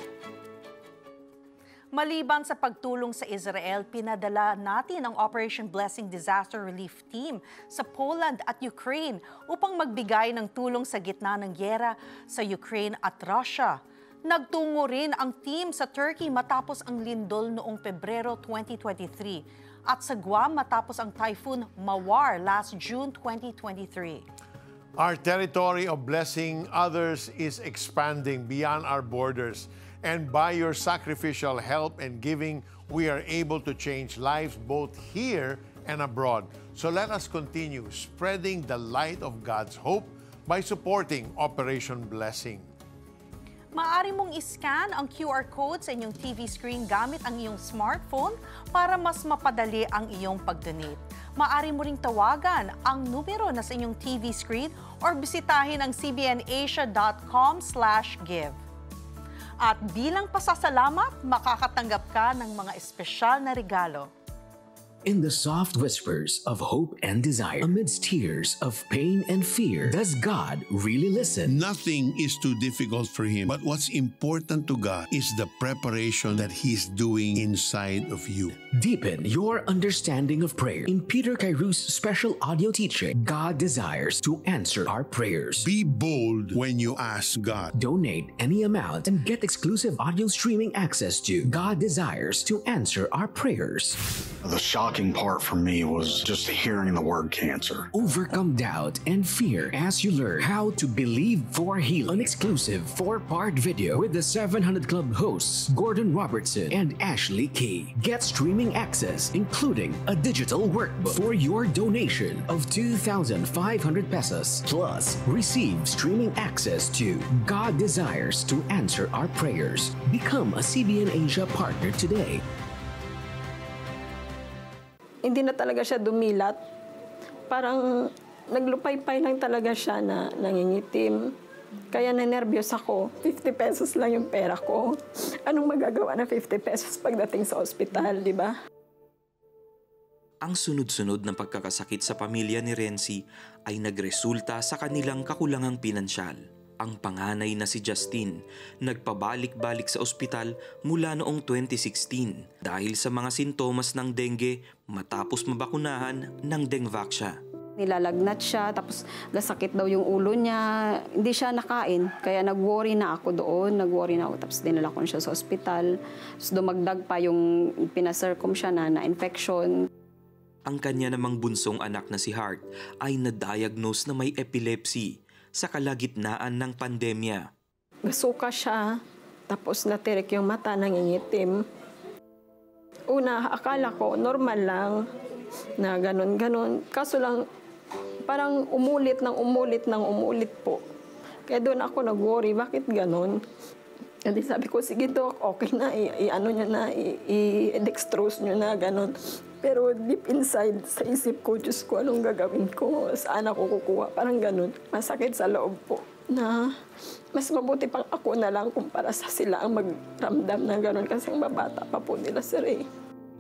Maliban sa pagtulong sa Israel, pinadala natin ang Operation Blessing Disaster Relief Team sa Poland at Ukraine upang magbigay ng tulong sa gitna ng gyera sa Ukraine at Russia. Nagtungo rin ang team sa Turkey matapos ang lindol noong Pebrero 2023 at sa Guam matapos ang Typhoon Mawar last June 2023. Our territory of blessing others is expanding beyond our borders. And by your sacrificial help and giving, we are able to change lives both here and abroad. So let us continue spreading the light of God's hope by supporting Operation Blessing. Maaari mong iscan ang QR code sa inyong TV screen gamit ang iyong smartphone para mas mapadali ang iyong pag-donate. Maaari mo ring tawagan ang numero na sa inyong TV screen or bisitahin ang cbnasia.com/give. At bilang pasasalamat, makakatanggap ka ng mga espesyal na regalo. In the soft whispers of hope and desire, amidst tears of pain and fear, does God really listen? Nothing is too difficult for Him. But what's important to God is the preparation that He's doing inside of you. Deepen your understanding of prayer. In Peter Kairou's special audio teaching, God desires to answer our prayers. Be bold when you ask God. Donate any amount and get exclusive audio streaming access to God Desires to Answer Our Prayers. The shocking part for me was just hearing the word cancer. Overcome doubt and fear as you learn how to believe for healing. An exclusive 4-part video with the 700 Club hosts Gordon Robertson and Ashley Key. Get streaming access, including a digital workbook for your donation of 2,500 pesos. Plus, receive streaming access to God Desires to Answer Our Prayers. Become a CBN Asia partner today. Hindi na talaga siya dumilat. Parang naglupay-pay lang talaga siya na nangingitim. Kaya nanervyos ako. 50 pesos lang yung pera ko. Anong magagawa na 50 pesos pagdating sa ospital, di ba? Ang sunod-sunod na pagkakasakit sa pamilya ni Renzi ay nagresulta sa kanilang kakulangang pinansyal. Ang panganay na si Justin, nagpabalik-balik sa ospital mula noong 2016 dahil sa mga sintomas ng dengue matapos mabakunahan ng Dengvaxia. Nilalagnat siya, tapos nasakit daw yung ulo niya. Hindi siya nakain, kaya nag-worry na ako doon. Tapos dinala ko siya sa ospital. Tapos dumagdag pa yung pinasircum siya na infection. Ang kanya namang bunsong anak na si Hart ay na-diagnose na may epilepsy sa kalagitnaan ng pandemya. Nasuka siya, tapos natirik yung mata, nangingitim. Una, akala ko normal lang na ganun-ganun. Kaso lang, parang umulit po. Kaya doon ako nag-worry, bakit ganun? Kasi sabi ko, sige Doc, okay na, i-dextrose nyo na, ganun. Pero deep inside, sa isip ko, Diyos ko, anong gagawin ko? Saan ako kukuha? Parang ganun. Masakit sa loob po. na mas mabuti pang ako na lang kumpara sa sila ang magramdam ng gano'n kasi ang babata pa po nila, sir eh.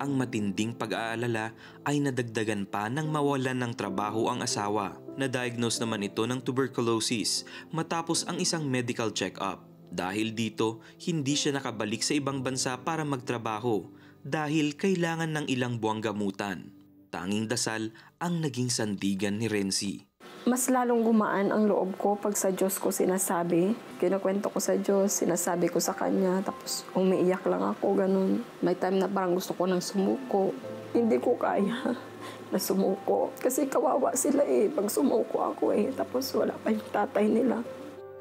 Ang matinding pag-aalala ay nadagdagan pa nang mawalan ng trabaho ang asawa. Na-diagnose naman ito ng tuberculosis matapos ang isang medical check-up. Dahil dito, hindi siya nakabalik sa ibang bansa para magtrabaho dahil kailangan ng ilang buwang gamutan. Tanging dasal ang naging sandigan ni Renzi. Mas lalong gumaan ang loob ko pag sa Diyos ko sinasabi. Kinukwento ko sa Diyos, sinasabi ko sa Kanya, tapos umiiyak lang ako, ganun. May time na parang gusto ko nang sumuko. Hindi ko kaya na sumuko. Kasi kawawa sila eh, pag sumuko ako eh, tapos wala pa yung tatay nila.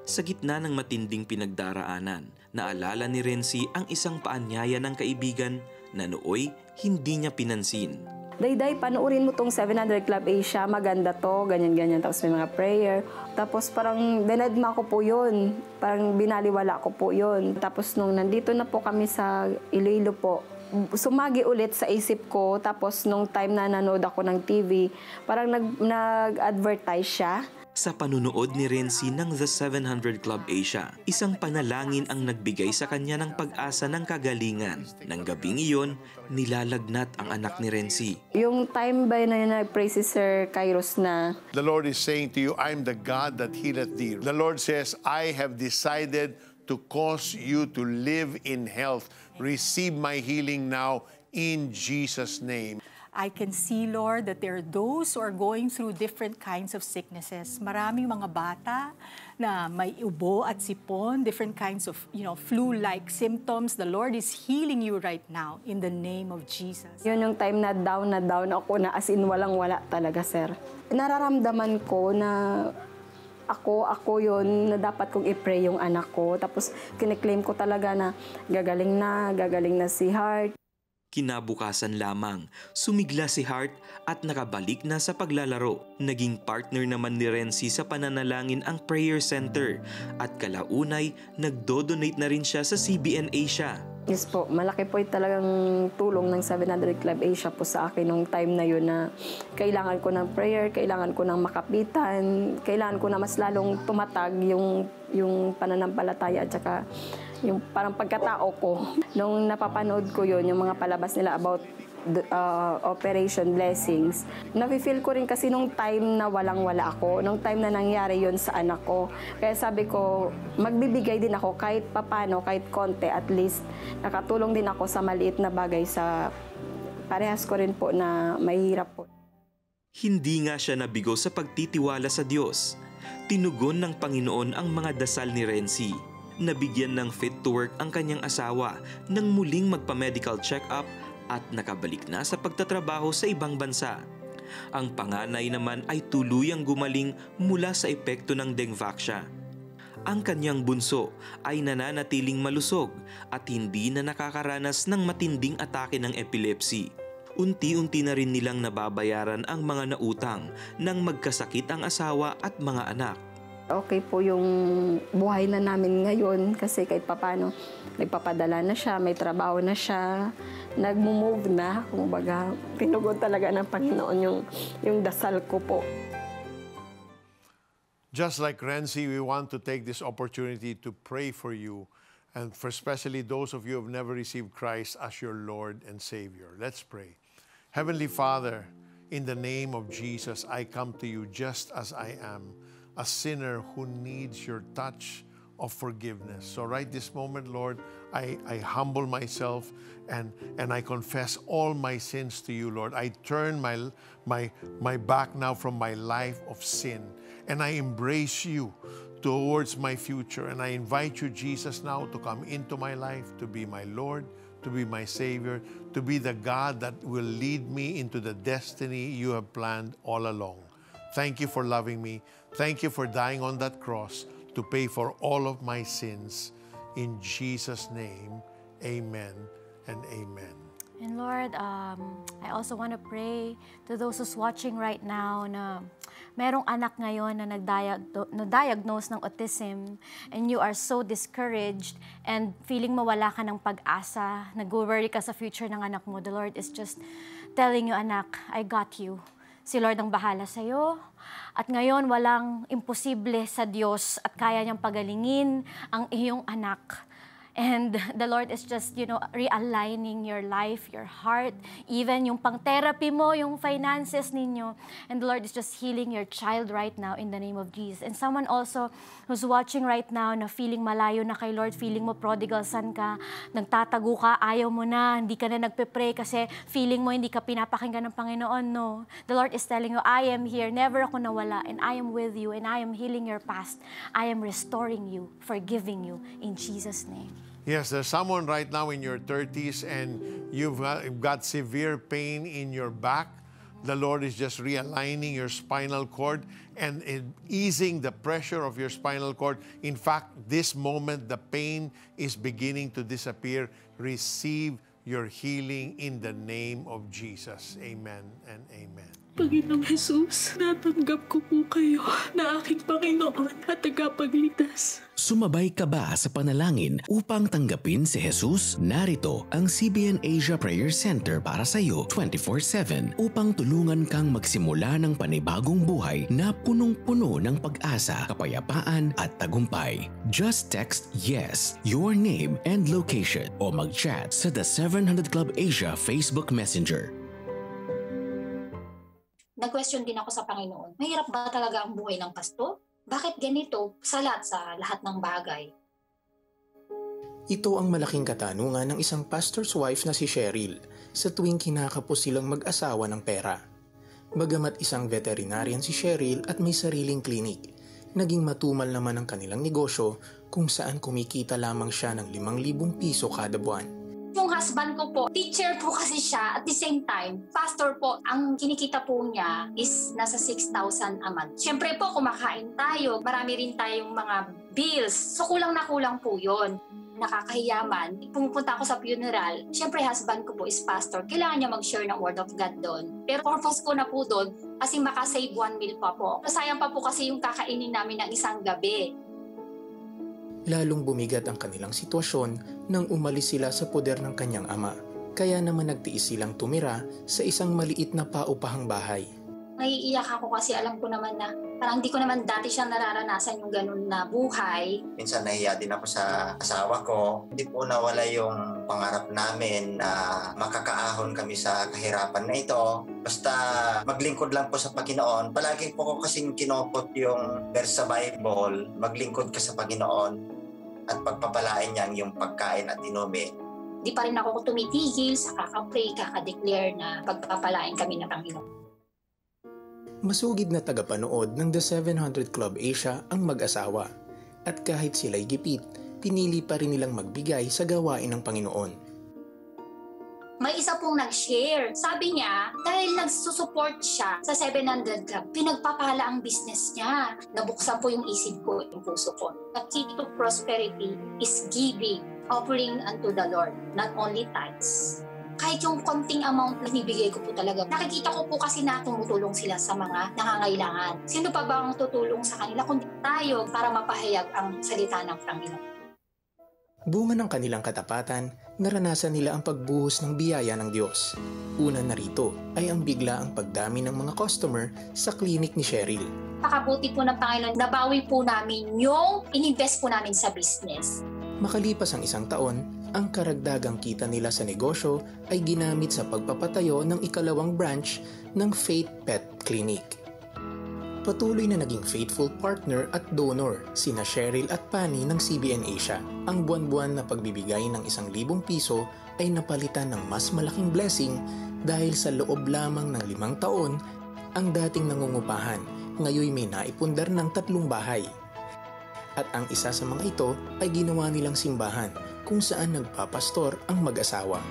Sa gitna ng matinding pinagdaraanan, naalala ni Renzi ang isang paanyaya ng kaibigan na nooy hindi niya pinansin. Dayday, panoorin mo tong 700 Club Asia, maganda to, ganyan-ganyan. Tapos may mga prayer. Tapos parang dinadma ko po yun. Parang binaliwala ko po yun. Tapos nung nandito na po kami sa Iloilo po, sumagi ulit sa isip ko. Tapos nung time na nanood ako ng TV, parang nag-advertise siya. Sa panunood ni Renzi ng The 700 Club Asia, isang panalangin ang nagbigay sa kanya ng pag-asa ng kagalingan. Nang gabing iyon, nilalagnat ang anak ni Renzi. Yung time ba na nag-pray si Sir Kairos na, The Lord is saying to you, I'm the God that healeth thee. The Lord says, I have decided to cause you to live in health. Receive my healing now in Jesus' name. I can see, Lord, that there are those who are going through different kinds of sicknesses. Maraming mga bata na may ubo at sipon, different kinds of, flu-like symptoms. The Lord is healing you right now in the name of Jesus. Yun yung time na down ako na as in walang-wala talaga, sir. Nararamdaman ko na ako yun na dapat kong i-pray yung anak ko. Tapos kiniklaim ko talaga na gagaling na si Heart. Kinabukasan lamang, sumigla si Hart at nakabalik na sa paglalaro. Naging partner naman ni Renzi sa pananalangin ang prayer center at kalaunay nagdo-donate na rin siya sa CBN Asia. Yes po, malaki po talagang tulong ng 700 Club Asia po sa akin nung time na yun na kailangan ko ng prayer, kailangan ko ng makapitan, kailangan ko na mas lalong tumatag yung pananampalataya at saka yung parang pagkatao ko. Nung napapanood ko yun, yung mga palabas nila about Operation Blessings, nafe-feel ko rin kasi nung time na walang-wala ako, nung time na nangyari yun sa anak ko. Kaya sabi ko, magbibigay din ako kahit papano, kahit konti, at least nakatulong din ako sa maliit na bagay sa parehas ko rin po na mahirap po. Hindi nga siya nabigo sa pagtitiwala sa Diyos. Tinugon ng Panginoon ang mga dasal ni Renzi. Nabigyan ng fit to work ang kanyang asawa nang muling magpa-medical check-up at nakabalik na sa pagtatrabaho sa ibang bansa. Ang panganay naman ay tuluyang gumaling mula sa epekto ng Dengvaxia. Ang kanyang bunso ay nananatiling malusog at hindi na nakakaranas ng matinding atake ng epilepsy. Unti-unti na rin nilang nababayaran ang mga nautang nang magkasakit ang asawa at mga anak. Okay po yung buhay na namin ngayon kasi kahit papano nagpapadala na siya, may trabaho na siya, nagmo-move na, kumbaga tinugon talaga ng Panginoon yung dasal ko po. Just like Renzi, we want to take this opportunity to pray for you and for especially those of you who have never received Christ as your Lord and Savior. Let's pray. Heavenly Father, in the name of Jesus, I come to you just as I am, a sinner who needs your touch of forgiveness. So right this moment, Lord, I humble myself and I confess all my sins to you, Lord. I turn my back now from my life of sin and I embrace you towards my future. And I invite you, Jesus, now to come into my life, to be my Lord, to be my Savior, to be the God that will lead me into the destiny you have planned all along. Thank you for loving me. Thank you for dying on that cross to pay for all of my sins. In Jesus' name, amen and amen. And Lord, I also want to pray to those who's watching right now na merong anak ngayon na na-diagnose ng autism and you are so discouraged and feeling mawala ka ng pag-asa, nag-worry ka sa future ng anak mo. The Lord is just telling you, anak, I got you. Si Lord ang bahala sa'yo. At ngayon, walang imposible sa Diyos at kaya niyang pagalingin ang iyong anak. And the Lord is just, realigning your life, your heart, even yung pang-therapy mo, yung finances ninyo. And the Lord is just healing your child right now in the name of Jesus. And someone also who's watching right now na feeling malayo na kay Lord, feeling mo prodigal son ka, nagtatago ka, ayaw mo na, hindi ka na nagpe-pray kasi feeling mo hindi ka pinapakinggan ng Panginoon. No. The Lord is telling you, I am here, never ako nawala, and I am with you, and I am healing your past. I am restoring you, forgiving you, in Jesus' name. Yes, there's someone right now in your 30s and you've got severe pain in your back. The Lord is just realigning your spinal cord and easing the pressure of your spinal cord. In fact, this moment, the pain is beginning to disappear. Receive your healing in the name of Jesus. Amen and amen. Panginoong Jesus, natanggap ko po kayo na aking Panginoon at tagapagligtas. Sumabay ka ba sa panalangin upang tanggapin si Jesus? Narito ang CBN Asia Prayer Center para sa iyo 24/7 upang tulungan kang magsimula ng panibagong buhay na punong-puno ng pag-asa, kapayapaan at tagumpay. Just text YES, your name and location o mag-chat sa The 700 Club Asia Facebook Messenger. Nag-question din ako sa Panginoon, mahirap ba talaga ang buhay ng pasto? Bakit ganito sa lahat ng bagay? Ito ang malaking katanungan ng isang pastor's wife na si Cheryl sa tuwing kinakapos silang mag-asawa ng pera. Bagamat isang veterinarian si Cheryl at may sariling klinik, naging matumal naman ang kanilang negosyo kung saan kumikita lamang siya ng 5,000 piso kada buwan. Yung husband ko po, teacher po kasi siya at the same time, pastor po. Ang kinikita po niya is nasa 6,000 a month. Siyempre po, kumakain tayo. Marami rin tayong mga bills. So kulang na kulang po yun. Nakakahiyaman. Pumupunta ako sa funeral. Siyempre, husband ko po is pastor. Kailangan niya mag-share ng word of God doon. Pero purpose ko na po doon kasi makasave 1 meal pa po. Sayang pa po kasi yung kakainin namin ng isang gabi. Lalong bumigat ang kanilang sitwasyon nang umalis sila sa poder ng kanyang ama. Kaya naman nagtiis silang tumira sa isang maliit na paupahang bahay. Naiiyak ako kasi alam ko naman na parang hindi ko naman dati siyang nararanasan yung ganun na buhay. Minsan nahiya din ako sa asawa ko. Hindi po nawala yung pangarap namin na makakaahon kami sa kahirapan na ito. Basta maglingkod lang po sa Panginoon. Palagi po ko kasing kinopot yung verse sa Bible, maglingkod ka sa Panginoon at pagpapalain niya yung pagkain at inumin. Di pa rin ako tumitigil sa kakapray, kakadeclare na pagpapalain kami ng Panginoon. Masugid na tagapanood ng The 700 Club Asia ang mag-asawa. At kahit sila'y gipit, pinili pa rin nilang magbigay sa gawain ng Panginoon. May isa pong nag-share. Sabi niya, dahil nagsusupport siya sa 700 Club, pinagpapala ang business niya. Nabuksan po yung isip ko, yung puso ko. The key to prosperity is giving, offering unto the Lord, not only tithes. Kahit yung konting amount na nibigay ko po talaga. Nakikita ko po kasi na tumutulong sila sa mga nangangailangan. Sino pa ba ang tutulong sa kanila kundi tayo para mapahayag ang salita ng Panginoon? Bunga ng kanilang katapatan, naranasan nila ang pagbuhos ng biyaya ng Diyos. Una narito ay ang biglaang pagdami ng mga customer sa klinik ni Cheryl. Pakabuti po ng Panginoon, nabawi po namin yung ininvest po namin sa business. Makalipas ang 1 taon, ang karagdagang kita nila sa negosyo ay ginamit sa pagpapatayo ng ikalawang branch ng Faith Pet Clinic. Patuloy na naging faithful partner at donor sina Cheryl at Pani ng CBN Asia. Ang buwan-buwan na pagbibigay ng 1,000 piso ay napalitan ng mas malaking blessing dahil sa loob lamang ng 5 taon, ang dating nangungupahan ngayon may naipundar ng 3 bahay. At ang isa sa mga ito ay ginawa nilang simbahan kung saan nagpapastor ang mag-asawa.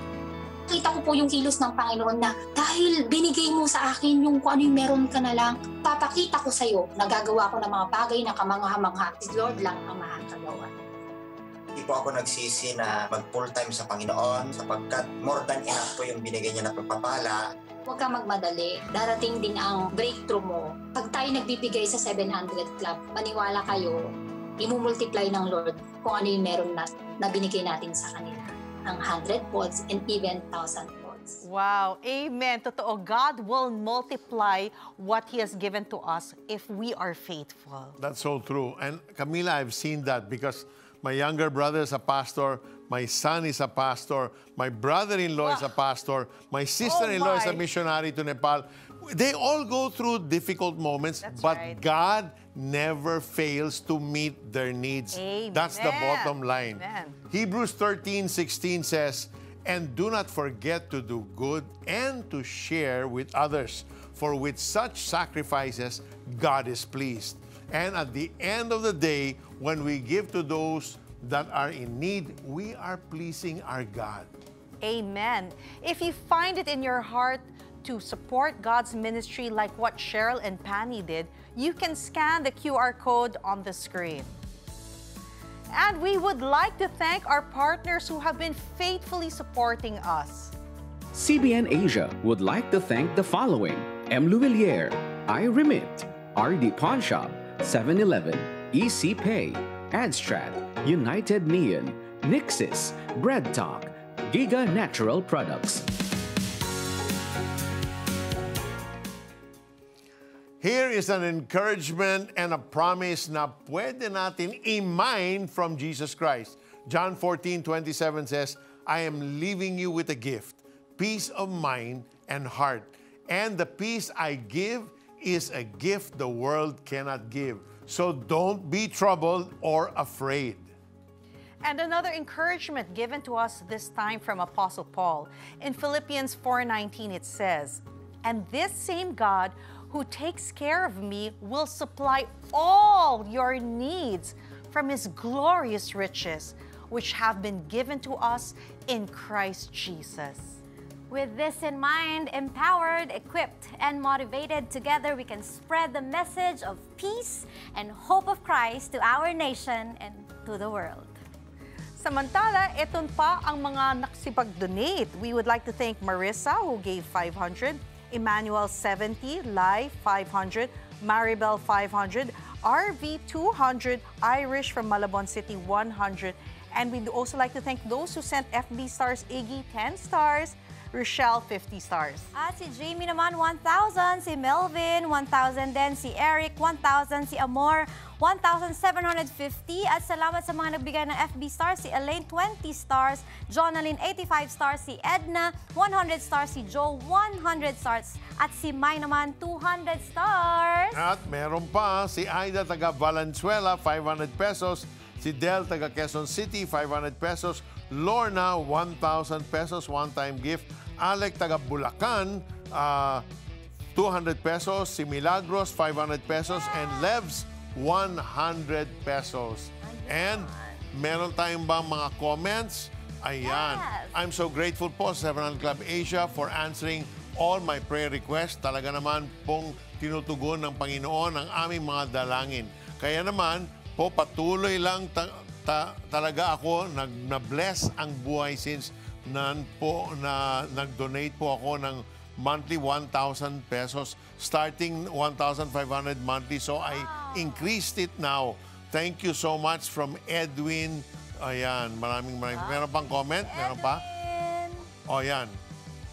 Kita ko po yung kilos ng Panginoon na dahil binigay mo sa akin yung kung ano yung meron ka na lang, papakita ko sa'yo, nagagawa ko ng mga bagay na kamangha-mangha. Si Lord lang ang makakagawa. Hindi po ako nagsisi na mag-full-time sa Panginoon sapagkat more than enough po yung binigay niya na pagpapala. Huwag kang magmadali. Darating din ang breakthrough mo. Pag tayo nagbibigay sa 700 Club, maniwala kayo, imumultiply ng Lord kung ano yung meron na binigay natin sa kanila. Ang 100 folds and even 1,000 folds. months. Wow. Amen. Totoo. God will multiply what He has given to us if we are faithful. That's so true. And Camila, I've seen that because my younger brother is a pastor, my son is a pastor, my brother-in-law is a pastor, my sister-in-law is a missionary to Nepal. They all go through difficult moments, but God never fails to meet their needs. Amen. That's the bottom line. Amen. Hebrews 13:16 says, "And do not forget to do good and to share with others, for with such sacrifices God is pleased." And at the end of the day, when we give to those that are in need, we are pleasing our God. Amen. If you find it in your heart to support God's ministry like what Cheryl and Penny did, you can scan the QR code on the screen. And we would like to thank our partners who have been faithfully supporting us. CBN Asia would like to thank the following: M. Luvillier, iRemit, RD Pawn Shop, 7-Eleven, EC Pay, Adstrat, United Neon, Nixis, Bread Talk, Giga Natural Products. Here is an encouragement and a promise na pwede natin i-mine from Jesus Christ. John 14:27 says, "I am leaving you with a gift, peace of mind and heart. And the peace I give is a gift the world cannot give. So don't be troubled or afraid." And another encouragement given to us this time from Apostle Paul. In Philippians 4:19 it says, "And this same God who takes care of me will supply all your needs from His glorious riches, which have been given to us in Christ Jesus." With this in mind, empowered, equipped, and motivated, together we can spread the message of peace and hope of Christ to our nation and to the world. Samantala, eton pa ang mga naksipag-donate. We would like to thank Marissa, who gave 500, Emmanuel 70, Lai 500, Maribel 500, RV 200, Irish from Malabon City 100, and we'd also like to thank those who sent FB stars: Iggy 10 stars, Rochelle 50 stars. At si Jamie naman 1,000, si Melvin 1,000 din, si Eric 1,000, si Amor 1,750, at salamat sa mga nagbigay ng FB stars: si Elaine 20 stars, Jonalyn 85 stars, si Edna 100 stars, si Joe 100 stars, at si Mai naman 200 stars. At meron pa si Aida taga Valenzuela 500 pesos, si Del taga Quezon City 500 pesos, Lorna 1,000 pesos one-time gift, Alec taga Bulacan 200 pesos, si Milagros 500 pesos, and Levs 100 pesos. And meron tayong bang mga comments? Ayan. Yes. I'm so grateful po sa 700 Club Asia for answering all my prayer requests. Talaga naman pong tinutugon ng Panginoon ang aming mga dalangin. Kaya naman po patuloy lang talaga ako na-bless ang buhay since nag-donate po ako ng monthly 1,000 pesos, starting 1,500 monthly. So I increased it now. Thank you so much from Edwin. Ayan, maraming. Meron pang comment? Meron pa? O, yan.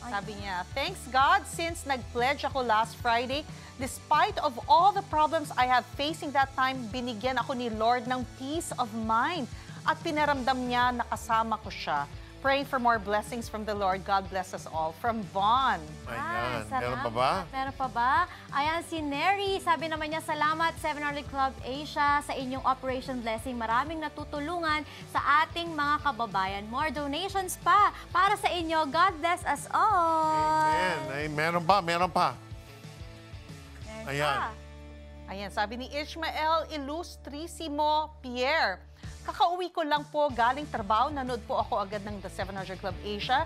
Sabi niya, "Thanks God, since nag-pledge ako last Friday, despite of all the problems I have facing that time, binigyan ako ni Lord ng peace of mind at pinaramdam niya na kasama ko siya. Praying for more blessings from the Lord. God bless us all." From Vaughn. Ayan. Meron pa ba? Meron pa ba? Ayan, si Neri. Sabi naman niya, "Salamat 700 Club Asia sa inyong Operation Blessing. Maraming natutulungan sa ating mga kababayan. More donations pa para sa inyo. God bless us all." Ayan. Ay, meron pa. Ayan. Ayan, sabi ni Ishmael Ilustrisimo Pierre, "Kakauwi ko lang po galing trabaho. Nanood po ako agad ng The 700 Club Asia.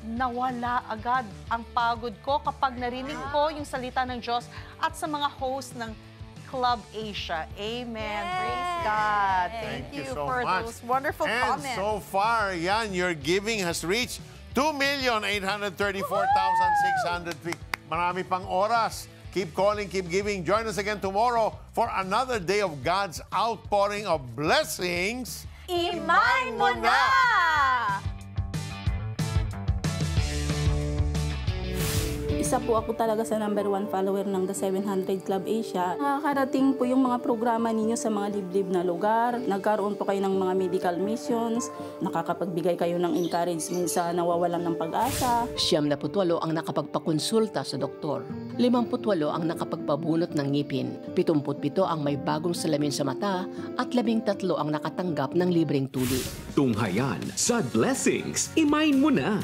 Nawala agad ang pagod ko kapag narinig ko yung salita ng Diyos at sa mga host ng Club Asia." Amen. Praise God. Thank you so for much. those wonderful And comments. so far, yan, your giving has reached 2,834,603. Marami pang oras. Keep calling, keep giving. Join us again tomorrow for another day of God's outpouring of blessings. I-mine mo na! Isa po ako talaga sa #1 follower ng The 700 Club Asia. Nakakarating po yung mga programa ninyo sa mga liblib na lugar. Nagkaroon po kayo ng mga medical missions. Nakakapagbigay kayo ng encouragement sa nawawalan ng pag-asa. 78 ang nakapagpakonsulta sa doktor. 58 ang nakapagpabunot ng ngipin. 77 ang may bagong salamin sa mata at 13 ang nakatanggap ng libreng tuli. Tunghayan sa blessings, imain mo na!